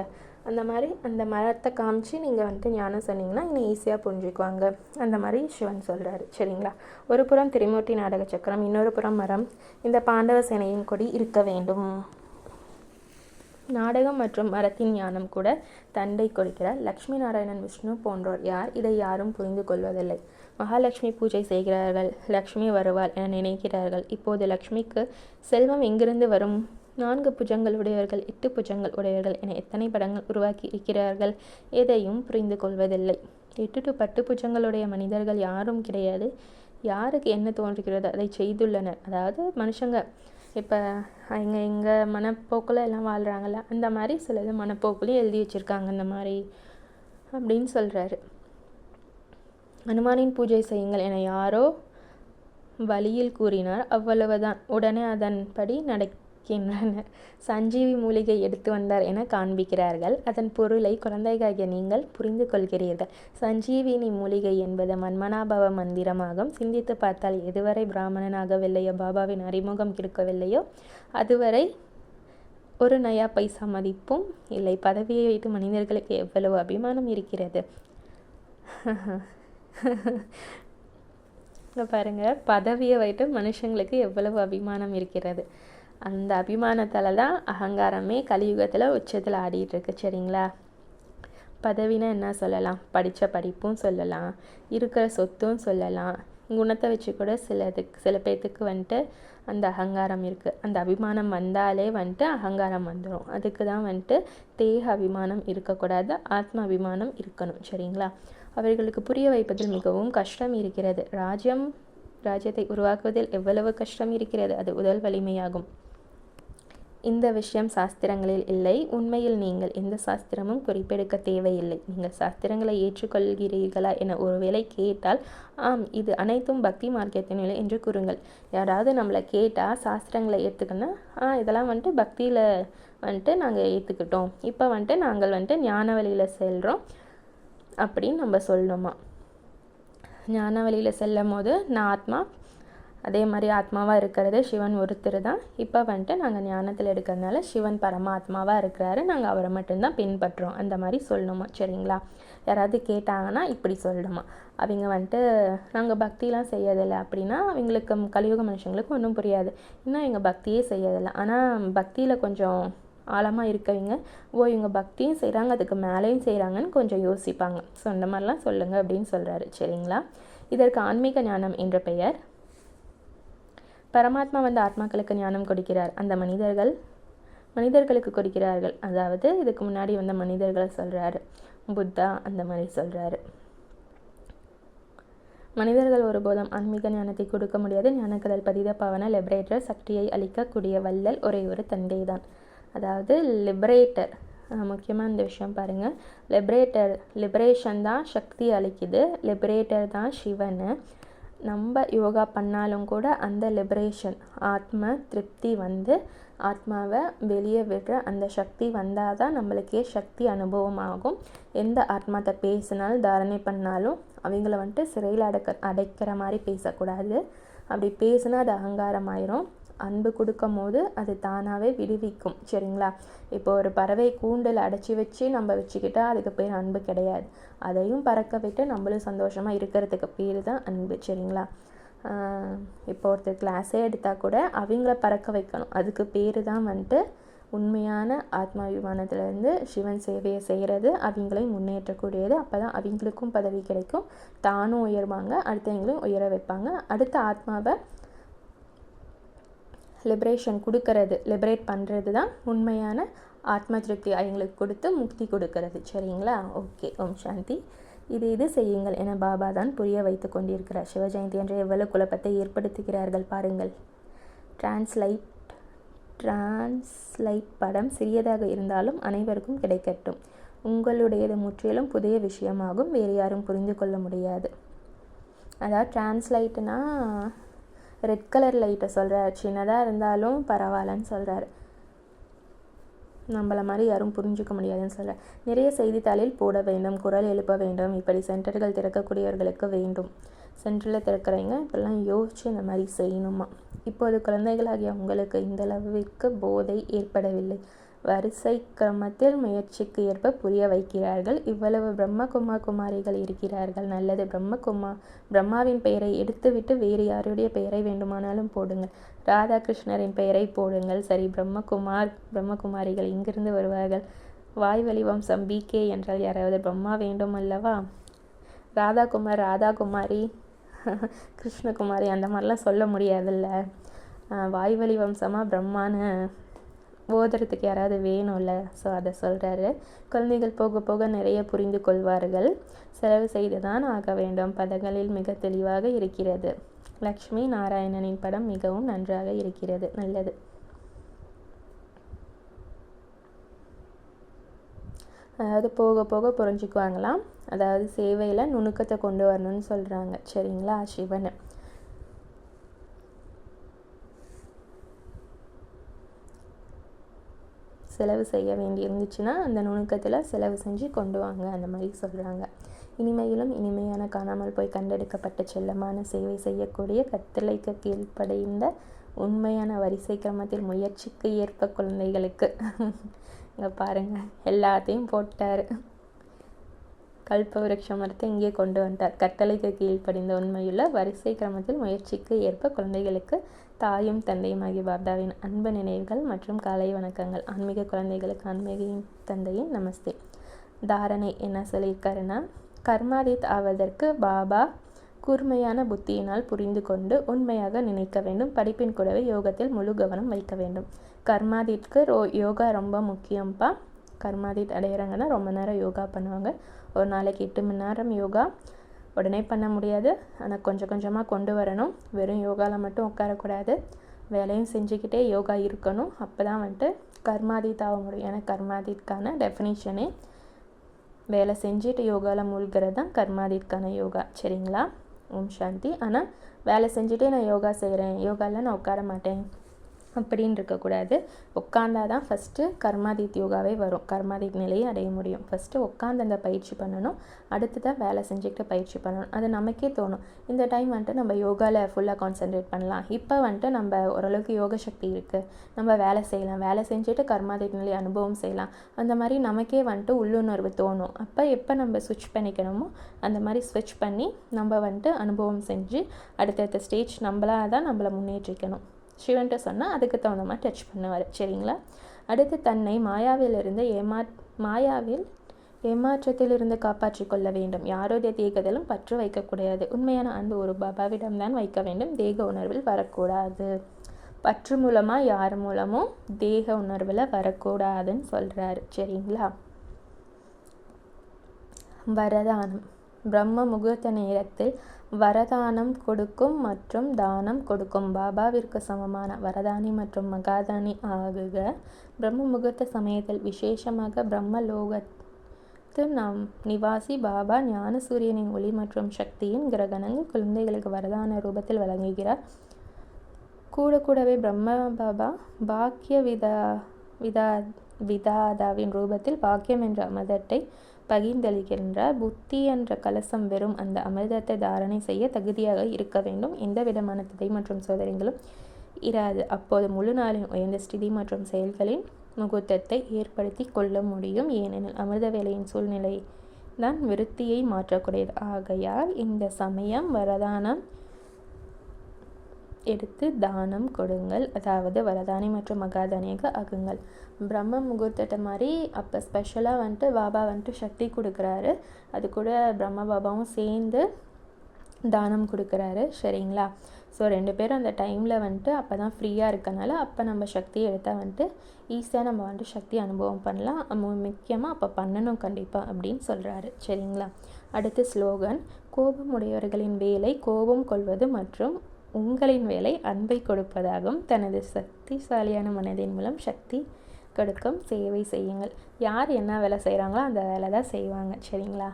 அந்த மாதிரி அந்த மரத்தை காமிச்சு நீங்கள் வந்துட்டு ஞானம் சொன்னீங்கன்னா இன்னும் ஈஸியாக புரிஞ்சுக்குவாங்க. அந்த மாதிரி சிவன் சொல்கிறாரு. சரிங்களா? ஒரு புறம் திரிமூர்த்தி நாடக சக்கரம், இன்னொரு புறம் மரம். இந்த பாண்டவ சேனையின் கொடி இருக்க வேண்டும். நாடகம் மற்றும் மரத்தின் ஞானம் கூட தண்டை கொடுக்கிறார். லக்ஷ்மி நாராயணன் விஷ்ணு போன்றோர் யார் இதை யாரும் புரிந்து கொள்வதில்லை. மகாலட்சுமி பூஜை செய்கிறார்கள், லக்ஷ்மி வருவாள் என நினைக்கிறார்கள். இப்போது லக்ஷ்மிக்கு செல்வம் எங்கிருந்து வரும்? 4 புஜங்கள் உடையவர்கள், 8 புஜங்கள் உடையவர்கள் என எத்தனை படங்கள் உருவாக்கி இருக்கிறார்கள்? எதையும் புரிந்து கொள்வதில்லை. 8 to 10 புஜங்களுடைய மனிதர்கள் யாரும் கிடையாது. யாருக்கு என்ன தோன்றுகிறதோ அதை செய்துள்ளனர். அதாவது மனுஷங்க இப்போ எங்கள் மனப்போக்கில் எல்லாம் வாழ்கிறாங்கல்ல, அந்த மாதிரி சிலது மனப்போக்குலையும் எழுதி வச்சுருக்காங்க அந்த மாதிரி அப்படின்னு சொல்கிறாரு. ஹனுமானின் பூஜை செய்யுங்கள் என யாரோ வழியில் கூறினார், அவ்வளவுதான். உடனே அதன்படி நடக்கின்றனர். சஞ்சீவி மூலிகை எடுத்து வந்தார் என காண்பிக்கிறார்கள். அதன் பொருளை குழந்தைகாகிய நீங்கள் புரிந்து கொள்கிறீர்கள். சஞ்சீவினி மூலிகை என்பது மன்மனாபவ மந்திரமாகும். சிந்தித்து பார்த்தால் எதுவரை பிராமணனாகவில்லையோ, பாபாவின் அறிமுகம் கிடைக்கவில்லையோ அதுவரை ஒரு நயா பைசா மதிப்பும் இல்லை. பதவியை வைத்து மனிதர்களுக்கு எவ்வளவு அபிமானம் இருக்கிறது. பாருங்க, பதவியை வைத்து மனுஷங்களுக்கு எவ்வளவு அபிமானம் இருக்கிறது. அந்த அபிமானத்தால் தான் அகங்காரமே கலியுகத்தில் உச்சத்தில் ஆடிட்டுருக்கு. சரிங்களா? பதவினா என்ன சொல்லலாம்? படித்த படிப்பும் சொல்லலாம், இருக்கிற சொத்தும் சொல்லலாம், குணத்தை வச்சு கூட சில பேர்த்துக்கு வந்துட்டு அந்த அகங்காரம் இருக்குது. அந்த அபிமானம் வந்தாலே வந்துட்டு அகங்காரம் வந்துடும். அதுக்கு தான் வந்துட்டு தேக அபிமானம் இருக்கக்கூடாது, ஆத்ம அபிமானம் இருக்கணும். சரிங்களா? அவர்களுக்கு புரிய வைப்பதில் மிகவும் கஷ்டம் இருக்கிறது. ராஜ்யத்தை உருவாக்குவதில் எவ்வளவு கஷ்டம் இருக்கிறது. அது உடல் வலிமையாகும். இந்த விஷயம் சாஸ்திரங்களில் இல்லை. உண்மையில் நீங்கள் எந்த சாஸ்திரமும் குறிப்பெடுக்க தேவையில்லை. நீங்கள் சாஸ்திரங்களை ஏற்றுக்கொள்கிறீர்களா என ஒருவேளை கேட்டால், ஆம், இது அனைத்தும் பக்தி மார்க்கத்தினில் என்று கூறுங்கள். யாராவது நம்மளை கேட்டால் சாஸ்திரங்களை ஏற்றுக்கணும், இதெல்லாம் வந்துட்டு பக்தியில் வந்துட்டு நாங்கள் ஏற்றுக்கிட்டோம், இப்போ வந்துட்டு நாங்கள் வந்துட்டு ஞான வழியில் செல்கிறோம் அப்படின்னு நம்ம சொல்லணுமா. ஞான வழியில் செல்லும் போது நான் ஆத்மா, அதே மாதிரி ஆத்மாவாக இருக்கிறது சிவன் ஒருத்தர் தான். இப்போ வந்துட்டு நாங்கள் ஞானத்தில் எடுக்கிறதுனால சிவன் பரமாத்மாவாக இருக்கிறாரு, நாங்கள் அவரை மட்டும்தான் பின்பற்றுறோம், அந்த மாதிரி சொல்லணுமா. சரிங்களா? யாராவது கேட்டாங்கன்னா இப்படி சொல்லணுமா. அவங்க வந்துட்டு நாங்கள் பக்திலாம் செய்யறதில்லை அப்படின்னா அவங்களுக்கு கலியுக மனுஷங்களுக்கு ஒன்றும் புரியாது. இன்னும் எங்கள் பக்தியே செய்யறதில்லை, ஆனால் பக்தியில் கொஞ்சம் ஆழமாக இருக்கவங்க இவங்க பக்தியும் செய்கிறாங்க அதுக்கு மேலேயும் செய்கிறாங்கன்னு கொஞ்சம் யோசிப்பாங்க. ஸோ அந்த மாதிரிலாம் சொல்லுங்கள் அப்படின்னு சொல்கிறாரு. சரிங்களா? இதற்கு ஆன்மீக ஞானம் என்ற பெயர். பரமாத்மா வந்து ஆத்மாக்களுக்கு ஞானம் கொடுக்கிறார், அந்த மனிதர்களுக்கு கொடுக்கிறார்கள். அதாவது இதுக்கு முன்னாடி வந்த மனிதர்களை சொல்கிறாரு, புத்தா அந்த மாதிரி சொல்கிறாரு. மனிதர்கள் ஒருபோதும் ஆன்மீக ஞானத்தை கொடுக்க முடியாது. ஞானக்கடல் பதித பவன லிபரேட்டர், சக்தியை அளிக்கக்கூடிய வள்ளல் ஒரே ஒரு தந்தை தான். அதாவது லிபரேட்டர், முக்கியமாக இந்த விஷயம் பாருங்கள். லிபரேஷன் தான் சக்தி அளிக்குது, லிபரேட்டர் தான் சிவன். நம்ம யோகா பண்ணாலும் கூட அந்த லிபரேஷன், ஆத்ம திருப்தி வந்து ஆத்மாவை வெளியே விடுற அந்த சக்தி வந்தால் தான் நம்மளுக்கே சக்தி அனுபவமாகும். எந்த ஆத்மாத்தை பேசினாலும் தாரணை பண்ணாலும் அவங்கள வந்துட்டு சிறையில் அடைக்கிற மாதிரி பேசக்கூடாது. அப்படி பேசினா அது அகங்காரம் ஆயிரும். அன்பு கொடுக்கும் போது அது தானாகவே விடுவிக்கும். சரிங்களா? இப்போ ஒரு பறவை கூண்டில் அடைச்சி வச்சு நம்ம வச்சுக்கிட்டா அதுக்கு பேர் அன்பு கிடையாது. அதையும் பறக்க விட்டு நம்மளும் சந்தோஷமாக இருக்கிறதுக்கு பேர் தான் அன்பு. சரிங்களா? இப்போ ஒருத்தர் கிளாஸே எடுத்தால் கூட அவங்கள பறக்க வைக்கணும். அதுக்கு பேர் தான் வந்துட்டு உண்மையான ஆத்மாபிமானத்துலேருந்து சிவன் சேவையை செய்கிறது, அவங்களையும் முன்னேற்றக்கூடியது. அப்போ தான் அவங்களுக்கும் பதவி கிடைக்கும், தானும் உயர்வாங்க, அடுத்தவங்களையும் உயர வைப்பாங்க. அடுத்த ஆத்மாவை லிபரேஷன் கொடுக்கறது, லிபரேட் பண்ணுறது தான் உண்மையான ஆத்ம திருப்தி அவங்களுக்கு கொடுத்து முக்தி கொடுக்கறது. சரிங்களா? ஓகே, ஓம் சாந்தி. இது செய்யுங்கள் என பாபா தான் புரிய வைத்து கொண்டிருக்கிறார். சிவஜெயந்தி என்று எவ்வளவு குழப்பத்தை ஏற்படுத்துகிறார்கள் பாருங்கள். டிரான்ஸ்லைட் படம் சிறியதாக இருந்தாலும் அனைவருக்கும் கிடைக்கட்டும். உங்களுடையது முற்றிலும் புதிய விஷயமாகும், வேறு யாரும் புரிந்து கொள்ள முடியாது. அதாவது டிரான்ஸ்லைட்னா ரெட் கலர் லைட்டை சொல்கிறார். சின்னதாக இருந்தாலும் பரவாயில்லன்னு சொல்கிறாரு. நம்மள மாதிரி யாரும் புரிஞ்சிக்க முடியாதுன்னு சொல்கிறேன். நிறைய செய்தித்தாளில் போட வேண்டும், குரல் எழுப்ப வேண்டும். இப்படி சென்டர்கள் திறக்கக்கூடியவர்களுக்கு வேண்டும். சென்டரில் திறக்கிறவங்க இப்பெல்லாம் யோசித்து இந்த மாதிரி செய்யணுமா. இப்போது குழந்தைகளாகிய உங்களுக்கு இந்தளவிற்கு போதை ஏற்படவில்லை. வரிசை கிரமத்தில் முயற்சிக்கு ஏற்ப புரிய வைக்கிறார்கள். இவ்வளவு குமாரிகள் இருக்கிறார்கள். நல்லது. பிரம்மாவின் பெயரை எடுத்துவிட்டு வேறு யாருடைய பெயரை வேண்டுமானாலும் போடுங்கள். ராதாகிருஷ்ணரின் பெயரை போடுங்கள். சரி, பிரம்மகுமாரிகள் இங்கிருந்து வருவார்கள். வாய்வழி வம்சம் பிகே என்றால் யாராவது பிரம்மா வேண்டும் அல்லவா? ராதாகுமாரி கிருஷ்ணகுமாரி அந்த மாதிரிலாம் சொல்ல முடியாதுல்ல. வாய்வழி வம்சமாக பிரம்மான்னு ஓதுறதுக்கு யாராவது வேணும்ல. ஸோ அதை சொல்கிறாரு. குழந்தைகள் போக போக நிறைய புரிந்து கொள்வார்கள். செலவு செய்து தான் ஆக வேண்டும். பதங்களில் மிக தெளிவாக இருக்கிறது. லக்ஷ்மி நாராயணனின் படம் மிகவும் நன்றாக இருக்கிறது. நல்லது. அதாவது போக போக புரிஞ்சுக்குவாங்களாம். அதாவது சேவையில் நுணுக்கத்தை கொண்டு வரணும்னு சொல்கிறாங்க. சரிங்களா? சிவன் செலவு செய்ய வேண்டி இருந்துச்சுன்னா அந்த நுணுக்கத்தில் செலவு செஞ்சு கொண்டு வாங்க, அந்த மாதிரி சொல்கிறாங்க. இனிமையிலும் இனிமையான காணாமல் போய் கண்டெடுக்கப்பட்ட செல்லமான சேவை செய்யக்கூடிய கட்டளைக்கு கீழ்ப்படைந்த உண்மையான வரிசை கிரமத்தில் முயற்சிக்கு ஏற்ப குழந்தைகளுக்கு இங்கே பாருங்கள், எல்லாத்தையும் போட்டார். கல்ப விருட்ச மரத்தை இங்கே கொண்டு வந்தார். கட்டளைக்கு கீழ்ப்படிந்த உண்மையுள்ள வரிசை கிரமத்தில் முயற்சிக்கு ஏற்ப குழந்தைகளுக்கு தாயும் தந்தையும் ஆகிய பாப்தாவின் அன்பு நினைவுகள் மற்றும் காலை வணக்கங்கள். ஆன்மீக குழந்தைகளுக்கு ஆன்மீகின் தந்தையின் நமஸ்தே. தாரணை என்ன சொல்லியிருக்காருன்னா, கர்மாதீத் ஆவதற்கு பாபா கூர்மையான புத்தியினால் புரிந்து கொண்டு உண்மையாக நினைக்க வேண்டும். படிப்பின் கூடவே யோகத்தில் முழு கவனம் வைக்க வேண்டும். கர்மாதீத்க்கு யோகா ரொம்ப முக்கியம்ப்பா. கர்மாதீத் அடையிறாங்கன்னா ரொம்ப நேரம் யோகா பண்ணுவாங்க. ஒரு நாளைக்கு 8 மணி நேரம் யோகா உடனே பண்ண முடியாது, ஆனால் கொஞ்சம் கொஞ்சமாக கொண்டு வரணும். வெறும் யோகாவில் மட்டும் உட்காரக்கூடாது, வேலையும் செஞ்சுக்கிட்டே யோகா இருக்கணும். அப்போ தான் வந்துட்டு கர்மாதீத் ஆக முடியும். ஏன்னா கர்மாதீத்கான டெஃபினிஷனே வேலை செஞ்சுட்டு யோகாவில் மூழ்கிறது தான் கர்மாதீத்கான யோகா. சரிங்களா? ஓம் சாந்தி. ஆனால் வேலை செஞ்சுட்டே நான் யோகா செய்கிறேன், யோகாவில் நான் உட்கார மாட்டேன் அப்படின்னு இருக்கக்கூடாது. உட்காந்தா தான் ஃபஸ்ட்டு கர்மாதீத் யோகாவே வரும், கர்மாதீத் நிலையை அடைய முடியும். ஃபஸ்ட்டு உட்காந்து அந்த பயிற்சி பண்ணணும், அடுத்து தான் வேலை செஞ்சுக்கிட்டு பயிற்சி பண்ணணும். அது நமக்கே தோணும், இந்த டைம் வந்துட்டு நம்ம யோகாவில் ஃபுல்லாக கான்சென்ட்ரேட் பண்ணலாம், இப்போ வந்துட்டு நம்ம ஓரளவுக்கு யோக சக்தி இருக்குது, நம்ம வேலை செய்யலாம், வேலை செஞ்சுட்டு கர்மாதீத் நிலையை அனுபவம் செய்யலாம். அந்த மாதிரி நமக்கே வந்துட்டு உள்ளுணர்வு தோணும். அப்போ எப்போ நம்ம ஸ்விட்ச் பண்ணிக்கணுமோ அந்த மாதிரி ஸ்விட்ச் பண்ணி நம்ம வந்துட்டு அனுபவம் செஞ்சு அடுத்தடுத்த ஸ்டேஜ் நம்மளாக தான் நம்மளை முன்னேற்றிக்கணும். சிவன்கிட்ட சொன்னால் அதுக்கு தகுந்த மாதிரி டச் பண்ணுவார். சரிங்களா? அடுத்து தன்னை மாயாவிலிருந்து ஏமாற்றத்திலிருந்து காப்பாற்றி கொள்ள வேண்டும். யாருடைய தேகத்திலும் பற்று வைக்கக்கூடாது. உண்மையான அன்பு ஒரு பாபாவிடம்தான் வைக்க வேண்டும், தேக உணர்வில் வரக்கூடாது. பற்று மூலமாக யார் மூலமும் தேக உணர்வில் வரக்கூடாதுன்னு சொல்கிறாரு. சரிங்களா? வரதானம். பிரம்ம முகூர்த்த நேரத்தில் வரதானம் கொடுக்கும் மற்றும் தானம் கொடுக்கும் பாபாவிற்கு சமமான வரதானி மற்றும் மகாதானி ஆகுக. பிரம்ம முகூர்த்த சமயத்தில் விசேஷமாக பிரம்ம லோகத்தில் அனைத்து நிவாசி பாபா ஞான சூரியனின் ஒளி மற்றும் சக்தியின் கிரகணங்கள் குழந்தைகளுக்கு வரதான ரூபத்தில் வழங்குகிறார். கூடவே பிரம்ம பாபா பாக்கிய விதாதாவின் ரூபத்தில் பாக்கியம் என்ற அமிர்தத்தை பகிர்ந்தளிக்கின்றார். புத்தி என்ற கலசம் வெறும் அந்த அமிர்தத்தை தாரணை செய்ய தகுதியாக இருக்க வேண்டும். எந்த விதமான தடை மற்றும் சோதனைகளும் இராது. அப்போது முழு நாளின் உயர்ந்த ஸ்திதி மற்றும் செயல்களின் முகூர்த்தத்தை ஏற்படுத்தி கொள்ள முடியும். ஏனெனில் அமிர்த வேலையின் சூழ்நிலை தான் விருத்தியை மாற்றக்கூடியது. ஆகையால் இந்த சமயம் வரதானம் எடுத்து தானம் கொடுங்கள், அதாவது வரதானி மற்றும் மகாதானியாக ஆகுங்கள். பிரம்ம முகூர்த்தத்தை மாதிரி அப்போ ஸ்பெஷலாக வந்துட்டு பாபா வந்துட்டு சக்தி கொடுக்குறாரு. அது கூட பிரம்ம பாபாவும் சேர்ந்து தானம் கொடுக்குறாரு. சரிங்களா? ஸோ 2 பேரும் அந்த டைமில் வந்துட்டு அப்போ தான் ஃப்ரீயாக இருக்கனால அப்போ நம்ம சக்தி எடுத்தால் வந்துட்டு ஈஸியாக நம்ம வந்துட்டு சக்தி அனுபவம் பண்ணலாம். முக்கியமாக அப்போ பண்ணணும் கண்டிப்பாக அப்படின்னு சொல்கிறாரு. சரிங்களா? அடுத்து ஸ்லோகன். கோபம் உடையவர்களின் வேலை கோபம் கொள்வது மற்றும் உங்களின் வேலை அன்பை கொடுப்பதாகும். தனது சக்திசாலியான மனதின் மூலம் சக்தி கொடுக்கும் சேவை செய்யுங்கள். யார் என்ன வேலை செய்கிறாங்களோ அந்த வேலை தான் செய்வாங்க. சரிங்களா?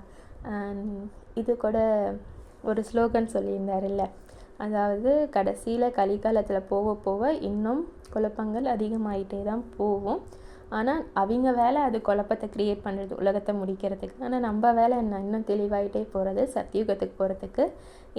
இது கூட ஒரு ஸ்லோகன் சொல்லியிருந்தார் இல்லை, அதாவது கடைசியில் கலிகாலத்தில் போக இன்னும் குழப்பங்கள் அதிகமாகிட்டே தான் போகும். ஆனால் அவங்க வேலை அது குழப்பத்தை க்ரியேட் பண்ணுறது, உலகத்தை முடிக்கிறதுக்கு. ஆனால் நம்ம வேலை என்ன, இன்னும் தெளிவாகிட்டே போகிறது, சத்தியுகத்துக்கு போகிறதுக்கு,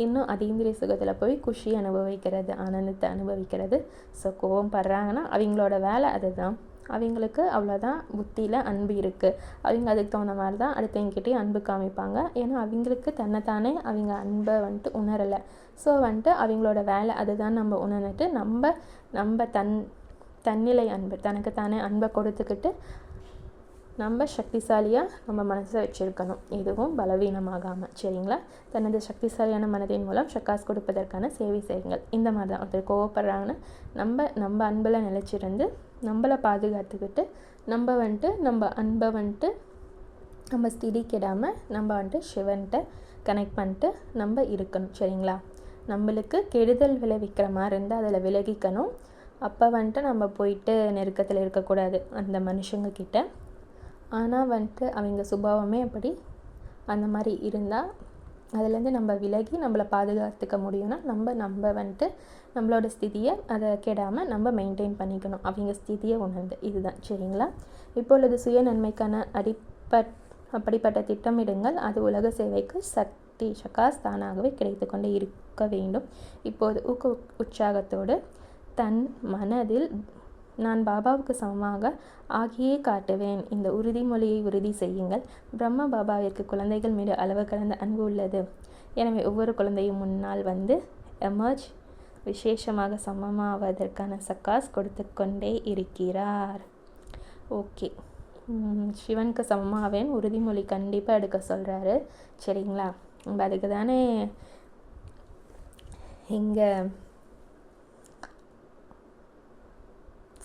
இன்னும் அதீந்திரிய சுகத்தில் போய் குஷி அனுபவிக்கிறது, ஆனந்தத்தை அனுபவிக்கிறது. ஸோ கோபம் படுறாங்கன்னா அவங்களோட வேலை அதுதான். அவங்களுக்கு அவ்வளோதான் புத்தியில் அன்பு இருக்குது. அவங்க அதுக்கு தகுந்த மாதிரி தான் அடுத்தவங்ககிட்டே அன்பு காமிப்பாங்க. ஏன்னா அவங்களுக்கு தன்னைத்தானே அவங்க அன்பை வந்துட்டு உணரலை. ஸோ வந்துட்டு அவங்களோட வேலை அதுதான் நம்ம உணர்ந்துட்டு நம்ம தன்னிலை அன்பு தனக்குத்தானே அன்பை கொடுத்துக்கிட்டு நம்ம சக்திசாலியாக நம்ம மனசை வச்சுருக்கணும், எதுவும் பலவீனமாகாமல். சரிங்களா? தனது சக்திசாலியான மனதின் மூலம் சக்காஸ் கொடுப்பதற்கான சேவை செய்யுங்கள். இந்த மாதிரி தான் ஒருத்தர் கோவப்படுறாங்கன்னா நம்ம அன்பில் நிலச்சிருந்து நம்மளை பாதுகாத்துக்கிட்டு நம்ம அன்பை வந்துட்டு நம்ம ஸ்திதி கெடாமல் நம்ம வந்துட்டு சிவன்கிட்ட கனெக்ட் பண்ணிட்டு நம்ம இருக்கணும். சரிங்களா? நம்மளுக்கு கெடுதல் விளைவிக்கிற மாதிரி இருந்தால் அதில் விலகிக்கணும். அப்போ வந்துட்டு நம்ம போயிட்டு நெருக்கத்தில் இருக்கக்கூடாது அந்த மனுஷங்கக்கிட்ட. ஆனால் வந்துட்டு அவங்க சுபாவமே அப்படி அந்த மாதிரி இருந்தால் அதுலேருந்து நம்ம விலகி நம்மளை பாதுகாத்துக்க முடியும்னா நம்ம வந்துட்டு நம்மளோட ஸ்திதியை அதை கெடாமல் நம்ம மெயின்டைன் பண்ணிக்கணும், அவங்க ஸ்திதியை உணர்ந்து. இதுதான். சரிங்களா? இப்பொழுது சுய நன்மைக்கான அப்படிப்பட்ட திட்டமிடுங்கள். அது உலக சேவைக்கு சக்காஸ் தானாகவே கிடைத்து கொண்டே இருக்க வேண்டும். இப்போது உற்சாகத்தோடு தன் மனதில் நான் பாபாவுக்கு சமமாக ஆகியே காட்டுவேன் இந்த உறுதிமொழியை உறுதி செய்யுங்கள். பிரம்ம பாபாவிற்கு குழந்தைகள் மீது அளவு கடந்த அன்பு உள்ளது. எனவே ஒவ்வொரு குழந்தையும் முன்னால் வந்து எமர்ஜ் விசேஷமாக சமமாவதற்கான சக்காஸ் கொடுத்து கொண்டே இருக்கிறார். ஓகே, சிவனுக்கு சமமாவேன் உறுதிமொழி கண்டிப்பாக எடுக்க சொல்கிறாரு. சரிங்களா? நம்ம அதுக்கு தானே இங்கே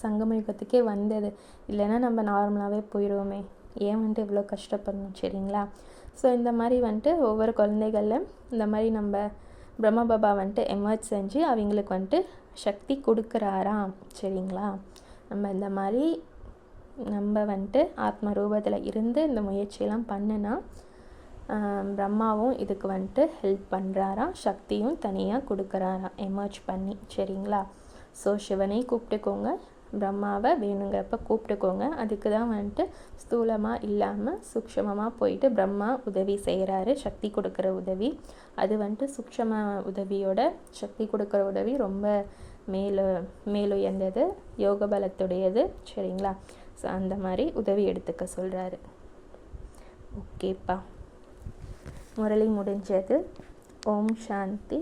சங்கம யுகத்துக்கே வந்தது. இல்லைன்னா நம்ம நார்மலாகவே போயிடுவோமே, ஏன் வந்துட்டு இவ்வளோ கஷ்டப்படணும்? சரிங்களா? ஸோ இந்த மாதிரி வந்துட்டு ஒவ்வொரு குழந்தைகளில் இந்த மாதிரி நம்ம பிரம்ம பாபா வந்துட்டு எமர்ஜ் செஞ்சு அவங்களுக்கு வந்துட்டு சக்தி கொடுக்குறாராம். சரிங்களா? நம்ம இந்த மாதிரி நம்ம வந்துட்டு ஆத்ம ரூபத்தில் இருந்து இந்த முயற்சியெல்லாம் பண்ணுனா பிரம்மாவும் இதுக்கு வந்துட்டு ஹெல்ப் பண்ணுறாராம், சக்தியும் தனியாக கொடுக்குறாராம் எமர்ஜ் பண்ணி. சரிங்களா? ஸோ சிவனை கூப்பிட்டுக்கோங்க, பிரம்மாவை வேணுங்கிறப்ப கூப்பிட்டுக்கோங்க. அதுக்கு தான் வந்துட்டு ஸ்தூலமாக இல்லாமல் சூக்ஷமமாக போயிட்டு பிரம்மா உதவி செய்கிறாரு, சக்தி கொடுக்குற உதவி. அது வந்துட்டு சூக்ஷம உதவியோட சக்தி கொடுக்குற உதவி ரொம்ப மேலுயர்ந்தது, யோக பலத்துடையது. சரிங்களா? ஸோ அந்த மாதிரி உதவி எடுத்துக்க சொல்கிறாரு. ஓகேப்பா, முரளி முடிஞ்சது. ஓம் சாந்தி.